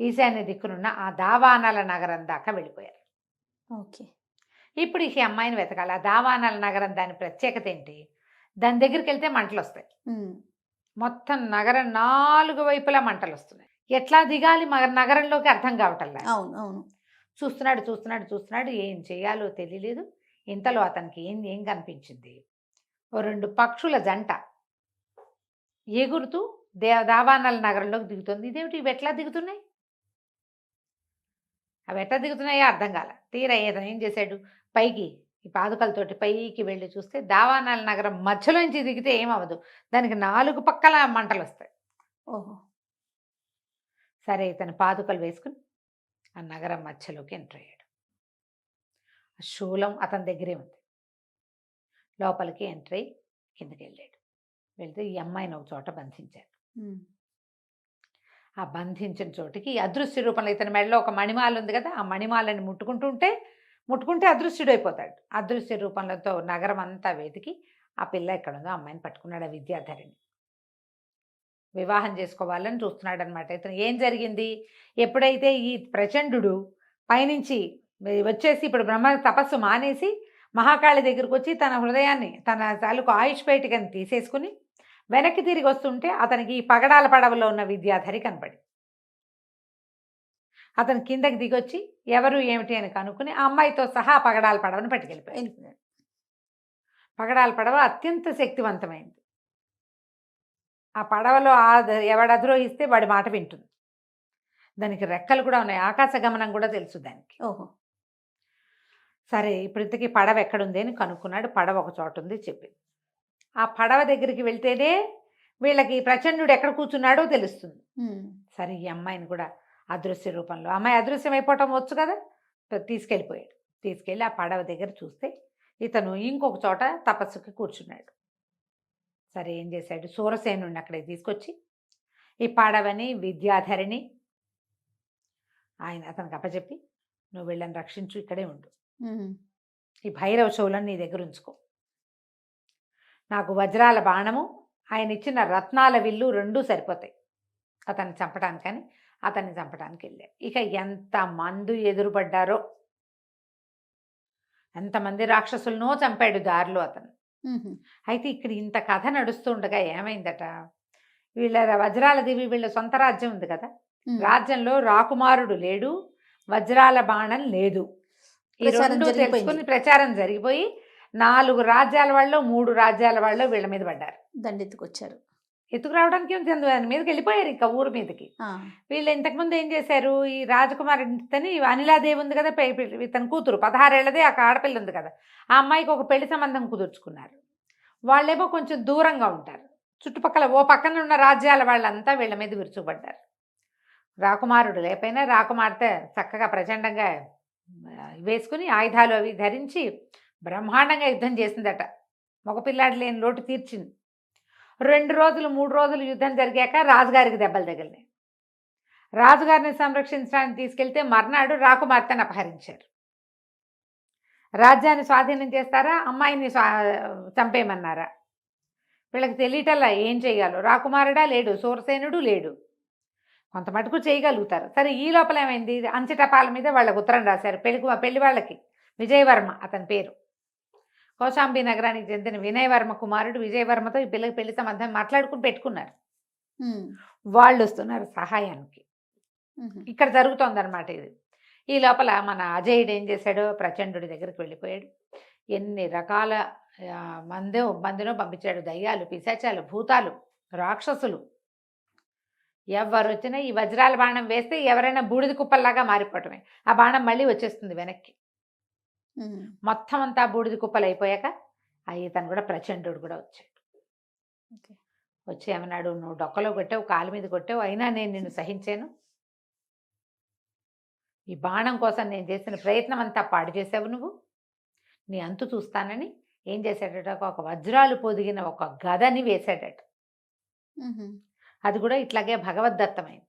ఈశాన్య దిక్కునున్న ఆ దావానాల నగరం దాకా వెళ్ళిపోయారు. ఓకే, ఇప్పుడు ఈ అమ్మాయిని వెతకాలి. ఆ దావానాల నగరం దాని ప్రత్యేకత ఏంటి, దాని దగ్గరికి వెళ్తే మంటలు వస్తాయి. మొత్తం నగరం 4 వైపులా మంటలు వస్తున్నాయి. ఎట్లా దిగాలి నగరంలోకి అర్థం కావటంలా. అవును, చూస్తున్నాడు, ఏం చేయాలో తెలియలేదు. ఇంతలో అతనికి ఏం కనిపించింది, 2 పక్షుల జంట ఎగురుతూ దావానాల నగరంలోకి దిగుతుంది. ఇదేమిటి, ఇవి ఎట్లా దిగుతున్నాయి, అవి ఎట్లా దిగుతున్నాయో అర్థం కాల. తీరా ఏం చేశాడు, పైకి ఈ పాదుకలతోటి పైకి వెళ్ళి చూస్తే దావానాల నగరం మధ్యలోంచి దిగితే ఏమవ్వదు, దానికి 4 పక్కల మంటలు వస్తాయి. ఓహో, సరే, ఇతను పాదుకలు వేసుకుని ఆ నగరం మధ్యలోకి ఎంటర్ అయ్యాడు. ఆ శూలం అతని దగ్గరే ఉంది. లోపలికి ఎంటర్ అయ్యి కిందకి వెళ్ళాడు. వెళ్తే ఈ అమ్మాయిని ఒక చోట బంధించాడు. ఆ బంధించిన చోటికి అదృశ్య రూపంలో ఇతని మెడలో ఒక మణిమాల ఉంది కదా, ఆ మణిమాలని ముట్టుకుంటే అదృశ్యుడైపోతాడు. అదృశ్య రూపంలో నగరం అంతా వెతికి ఆ పిల్ల ఎక్కడ ఉందో అమ్మాయిని పట్టుకున్నాడు. ఆ విద్యాధరిని వివాహం చేసుకోవాలని చూస్తున్నాడు అనమాట. ఇతను ఏం జరిగింది, ఎప్పుడైతే ఈ ప్రచండు పైనుంచి వచ్చేసి ఇప్పుడు బ్రహ్మ తపస్సు మానేసి మహాకాళి దగ్గరకు వచ్చి తన హృదయాన్ని, తన తాలూకు ఆయుష్ పేటికని తీసేసుకుని వెనక్కి తిరిగి వస్తుంటే అతనికి ఈ పగడాల పడవలో ఉన్న విద్యాధరి కనపడి అతను కిందకి దిగొచ్చి ఎవరు ఏమిటి అని కనుక్కుని ఆ అమ్మాయితో సహా ఆ పగడాల పడవను పట్టుకెళ్ళిపోయాడు. వెళ్ళిపోయాడు. పగడాల పడవ అత్యంత శక్తివంతమైంది. ఆ పడవలో ఎవడు అధిరోహిస్తే వాడి మాట వింటుంది. దానికి రెక్కలు కూడా ఉన్నాయి, ఆకాశ గమనం కూడా తెలుసు దానికి. ఓహో. సరే ఇప్పుడు ఇంతకీ పడవ ఎక్కడుంది అని కనుక్కున్నాడు. పడవ ఒక చోట ఉంది చెప్పింది. ఆ పడవ దగ్గరికి వెళ్తేనే వీళ్ళకి ప్రచండుడు ఎక్కడ కూర్చున్నాడో తెలుస్తుంది. సరే ఈ అమ్మాయిని కూడా అదృశ్య రూపంలో, అమ్మాయి అదృశ్యం అయిపోవటం వచ్చు కదా, తీసుకెళ్ళిపోయాడు. తీసుకెళ్ళి ఆ పడవ దగ్గర చూస్తే ఇతను ఇంకొక చోట తపస్సుకి కూర్చున్నాడు. సరే ఏం చేశాడు, సూరసేనుడిని అక్కడికి తీసుకొచ్చి ఈ పడవని విద్యాధరిని ఆయన అతనికి అప్పచెప్పి, నువ్వు వీళ్ళని రక్షించు, ఇక్కడే ఉండు, ఈ భైరవ శౌలను నీ దగ్గర ఉంచుకో, నాకు వజ్రాల బాణము ఆయన ఇచ్చిన రత్నాల విల్లు రెండూ సరిపోతాయి అతన్ని చంపడానికని అతన్ని చంపడానికి వెళ్ళాడు. ఇక ఎంతమంది ఎదురుపడ్డారో, ఎంతమంది రాక్షసులనో చంపాడు దారిలో అతను. అయితే ఇక్కడ ఇంత కథ నడుస్తుండగా ఏమైందట, వీళ్ళ వజ్రాల దేవి వీళ్ళ సొంత రాజ్యం ఉంది కదా, రాజ్యంలో రాకుమారుడు లేడు, వజ్రాల బాణం లేదు. ఈ రెండు తెలుసుకుని ప్రచారం జరిగిపోయి 4 రాజ్యాల వాళ్ళు 3 రాజ్యాల వాళ్ళు వీళ్ళ మీద పడ్డారు, దండెత్తుకొచ్చారు. ఎత్తుకు రావడానికి దాని మీదకి వెళ్ళిపోయారు ఇంకా ఊరి మీదకి. వీళ్ళు ఇంతకుముందు ఏం చేశారు, ఈ రాజకుమారుడితని అనిలాదేవి ఉంది కదా, ఇతని కూతురు 16 ఏళ్ళదే, ఆ ఆడపిల్ల ఉంది కదా, ఆ అమ్మాయికి ఒక పెళ్లి సంబంధం కుదుర్చుకున్నారు. వాళ్ళేమో కొంచెం దూరంగా ఉంటారు, చుట్టుపక్కల ఓ పక్కన ఉన్న రాజ్యాల వాళ్ళంతా వీళ్ళ మీద విరుచుకుపడ్డారు. రాకుమారుడు లేకపోయినా రాకుమార్తె చక్కగా ప్రచండంగా వేసుకుని ఆయుధాలు అవి ధరించి బ్రహ్మాండంగా యుద్ధం చేసిందట. మగపిల్లాడు లేని లోటు తీర్చింది. 2 రోజులు 3 రోజులు యుద్ధం జరిగాక రాజుగారికి దెబ్బలు తగిలినాయి. రాజుగారిని సంరక్షించడానికి తీసుకెళ్తే మర్నాడు రాకుమార్తెను అపహరించారు. రాజ్యాన్ని స్వాధీనం చేస్తారా, అమ్మాయిని చంపేయమన్నారా, వీళ్ళకి తెలియటల్లా ఏం చేయాలో. రాకుమారుడా లేడు, సూరసేనుడు లేడు, కొంత మటుకు చేయగలుగుతారు. సరే ఈ లోపల ఏమైంది, అంచెటపాల మీద వాళ్ళకు ఉత్తరం రాశారు. పెళ్లి వాళ్ళకి విజయవర్మ అతని పేరు, కౌశాంబి నగరానికి చెందిన వినయవర్మ కుమారుడు విజయవర్మతో ఈ పిల్లకి పెళ్లి సంబంధం మాట్లాడుకుని పెట్టుకున్నారు. వాళ్ళు వస్తున్నారు సహాయానికి. ఇక్కడ జరుగుతోందనమాట ఇది. ఈ లోపల మన అజయుడు ఏం చేశాడో, ప్రచండుడి దగ్గరికి వెళ్ళిపోయాడు. ఎన్ని రకాల మందినో పంపించాడు, దయ్యాలు, పిశాచాలు, భూతాలు, రాక్షసులు. ఎవరు వచ్చినా ఈ వజ్రాల బాణం వేస్తే ఎవరైనా బూడిద కుప్పల్లాగా మారిపోవటమే. ఆ బాణం మళ్ళీ వచ్చేస్తుంది వెనక్కి. మొత్తం అంతా బూడిద కుప్పలు అయిపోయాక ఇతను కూడా ప్రచండుడు కూడా వచ్చాడు. వచ్చి ఏమన్నాడు, నువ్వు డొక్కలో కొట్టావు, కాలు మీద కొట్టావు, అయినా నేను నిన్ను సహించాను. ఈ బాణం కోసం నేను చేసిన ప్రయత్నం అంతా పాడు చేసావు, నువ్వు నీ అంతు చూస్తానని ఏం చేశాడట, ఒక వజ్రాలు పొదిగిన ఒక గదని వేశాడట. అది కూడా ఇట్లాగే భగవద్దత్తమైంది.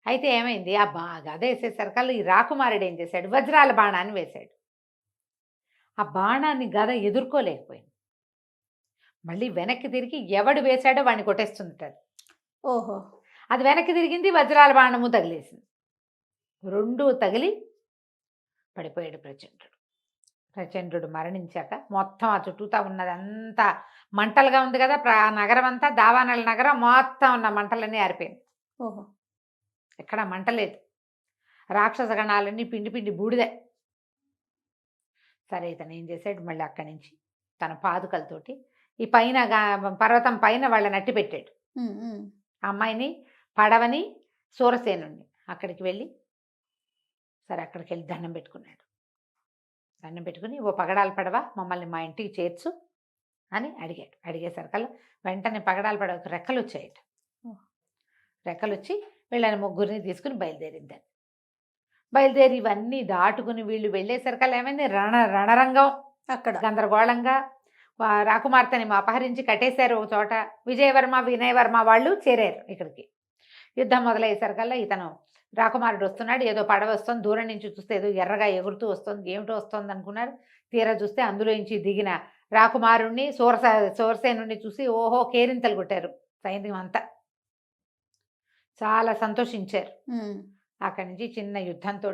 అయితే ఏమైంది, ఆ గద వేసేసరికల్లా ఈ రాకుమారుడు ఏం చేశాడు, వజ్రాల బాణాన్ని వేశాడు. ఆ బాణాన్ని గద ఎదుర్కోలేకపోయింది. మళ్ళీ వెనక్కి తిరిగి ఎవడు వేశాడో వాడిని కొట్టేస్తుంటాడు. ఓహో. అది వెనక్కి తిరిగింది, వజ్రాల బాణము తగిలేసింది. 2 తగిలి పడిపోయాడు ప్రచండుడు. ప్రచండుడు మరణించాక మొత్తం ఆ చుట్టూతా ఉన్నదంతా మంటలుగా ఉంది కదా, నగరం అంతా, దావానల నగరం మొత్తం ఉన్న మంటలన్నీ ఆరిపోయింది. ఓహో. ఎక్కడ మంట లేదు, రాక్షస గణాలన్నీ పిండి పిండి బూడిదే. సరే ఇతను ఏం చేశాడు, మళ్ళీ అక్కడి నుంచి తన పాదుకలతోటి ఈ పైన పర్వతం పైన వాళ్ళని అట్టి పెట్టాడు. ఆ అమ్మాయిని, పడవని, సూరసేనుణ్ణి అక్కడికి వెళ్ళి, సరే అక్కడికి వెళ్ళి దండం పెట్టుకున్నాడు. దండం పెట్టుకుని, ఓ పగడాల పడవ మమ్మల్ని మా ఇంటికి చేర్చు అని అడిగాడు. అడిగేసరికల్లా వెంటనే పగడాల పడవకు రెక్కలు వచ్చాయట. రెక్కలు వచ్చి వీళ్ళని ముగ్గురిని తీసుకుని బయలుదేరిందని. బయలుదేరి ఇవన్నీ దాటుకుని వీళ్ళు వెళ్ళేసరికల్లా ఏమైంది, రణరంగం అక్కడ గందరగోళంగా. రాకుమార్తెని అపహరించి కట్టేశారు ఒక చోట. విజయవర్మ, వినయవర్మ వాళ్ళు చేరారు ఇక్కడికి. యుద్ధం మొదలయ్యేసరికల్లా ఇతను రాకుమారుడు వస్తున్నాడు, ఏదో పడవ వస్తుంది, దూరం నుంచి చూస్తే ఏదో ఎర్రగా ఎగురుతూ వస్తుంది, ఏమిటో వస్తుంది అనుకున్నారు. తీరా చూస్తే అందులో నుంచి దిగిన రాకుమారుణ్ణి, సూరసేనుడిని చూసి ఓహో కేరింతలు కొట్టారు సైన్యం అంతా. చాలా సంతోషించారు. అక్కడి నుంచి చిన్న యుద్ధంతో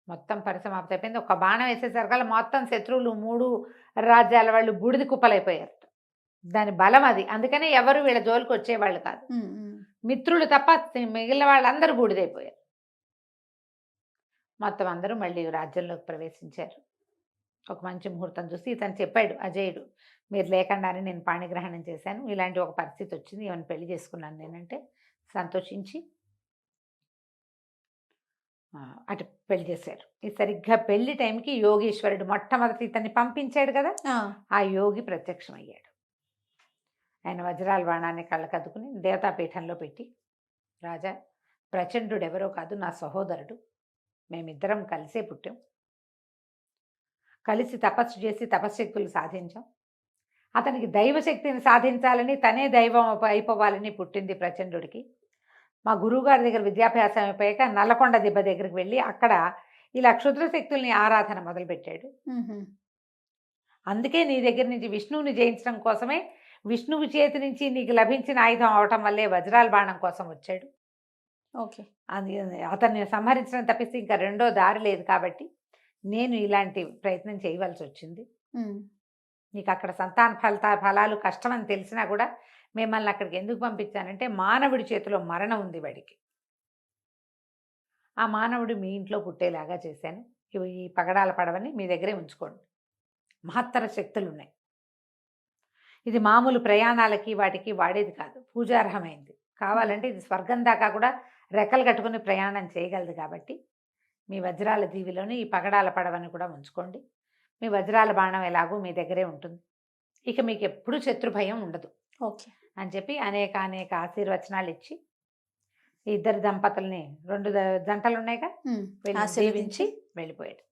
మొత్తం పరిసమాప్తి అయిపోయింది. ఒక బాణం వేసేసరికల్లా మొత్తం శత్రువులు 3 రాజ్యాల వాళ్ళు బూడిద కుప్పలైపోయారు. దాని బలం అది. అందుకనే ఎవరు వీళ్ళ జోలికి వచ్చేవాళ్ళు కాదు. మిత్రులు తప్ప మిగిలిన వాళ్ళందరూ బూడిదైపోయారు. మొత్తం అందరూ మళ్ళీ రాజ్యంలోకి ప్రవేశించారు. ఒక మంచి ముహూర్తం చూసి ఇతను చెప్పాడు అజయుడు, మీరు లేకుండానే నేను పాణిగ్రహణం చేశాను, ఇలాంటి ఒక పరిస్థితి వచ్చింది, ఏమైనా పెళ్లి చేసుకున్నాను నేనంటే సంతోషించి అటు పెళ్లి చేశారు. ఈ సరిగ్గా పెళ్లి టైంకి యోగీశ్వరుడు మొట్టమొదటి ఇతన్ని పంపించాడు కదా, ఆ యోగి ప్రత్యక్షమయ్యాడు. ఆయన వజ్రాల బాణాన్ని కళ్ళకద్దుకుని దేవతాపీఠంలో పెట్టి, రాజా, ప్రచండుడు ఎవరో కాదు, నా సహోదరుడు, మేమిద్దరం కలిసే పుట్టాం, కలిసి తపస్సు చేసి తపశ్శక్తులు సాధించాం, అతనికి దైవశక్తిని సాధించాలని, తనే దైవం అయిపోవాలని పుట్టింది ప్రచండుడికి. మా గురువుగారి దగ్గర విద్యాభ్యాసం అయిపోయాక నల్లకొండ దిబ్బ దగ్గరికి వెళ్ళి అక్కడ ఇలా క్షుద్ర శక్తుల్ని ఆరాధన మొదలుపెట్టాడు. అందుకే నీ దగ్గర నుంచి విష్ణువుని జయించడం కోసమే, విష్ణువు చేతి నుంచి నీకు లభించిన ఆయుధం అవటం వల్లే వజ్రాల బాణం కోసం వచ్చాడు. ఓకే. అది అతన్ని సంహరించడం తప్పిస్తే ఇంకా రెండో దారి లేదు, కాబట్టి నేను ఇలాంటి ప్రయత్నం చేయవలసి వచ్చింది. నీకు అక్కడ సంతాన ఫలాలు కష్టమని తెలిసినా కూడా మిమ్మల్ని అక్కడికి ఎందుకు పంపించానంటే, మానవుడి చేతిలో మరణం ఉంది వాడికి, ఆ మానవుడు మీ ఇంట్లో పుట్టేలాగా చేశాను. ఈ పగడాల పడవని మీ దగ్గరే ఉంచుకోండి, మహత్తర శక్తులు ఉన్నాయి, ఇది మామూలు ప్రయాణాలకి వాటికి వాడేది కాదు, పూజార్హమైంది, కావాలంటే ఇది స్వర్గం దాకా కూడా రెక్కలు కట్టుకుని ప్రయాణం చేయగలదు, కాబట్టి మీ వజ్రాల దీవిలోని ఈ పగడాల పడవని కూడా ఉంచుకోండి, మీ వజ్రాల బాణం ఎలాగో మీ దగ్గరే ఉంటుంది, ఇక మీకు ఎప్పుడు శత్రు భయం ఉండదు ఓకే అని చెప్పి అనేక ఆశీర్వచనాలు ఇచ్చి, ఇద్దరు దంపతుల్ని, రెండు జంటలు ఉన్నాయిగా, దీవించి వెళ్ళిపోయాడు.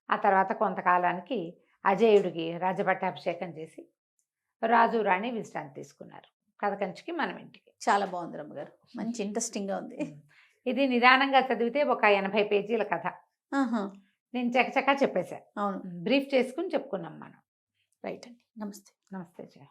ఆ తర్వాత కొంతకాలానికి అజయుడికి రాజపట్టాభిషేకం చేసి రాజు రాణి విశ్రాంతి తీసుకున్నారు. కథ కంచికి మనం ఇంటికి. చాలా బాగుంది రమ్మగారు, మంచి ఇంట్రెస్టింగ్గా ఉంది. ఇది నిదానంగా చదివితే ఒక 80 పేజీల కథ. నేను చకచకా చెప్పేశా. అవును, బ్రీఫ్ చేసుకుని చెప్పుకున్నాం మనం. రైట్ అండి. నమస్తే. నమస్తే జయ.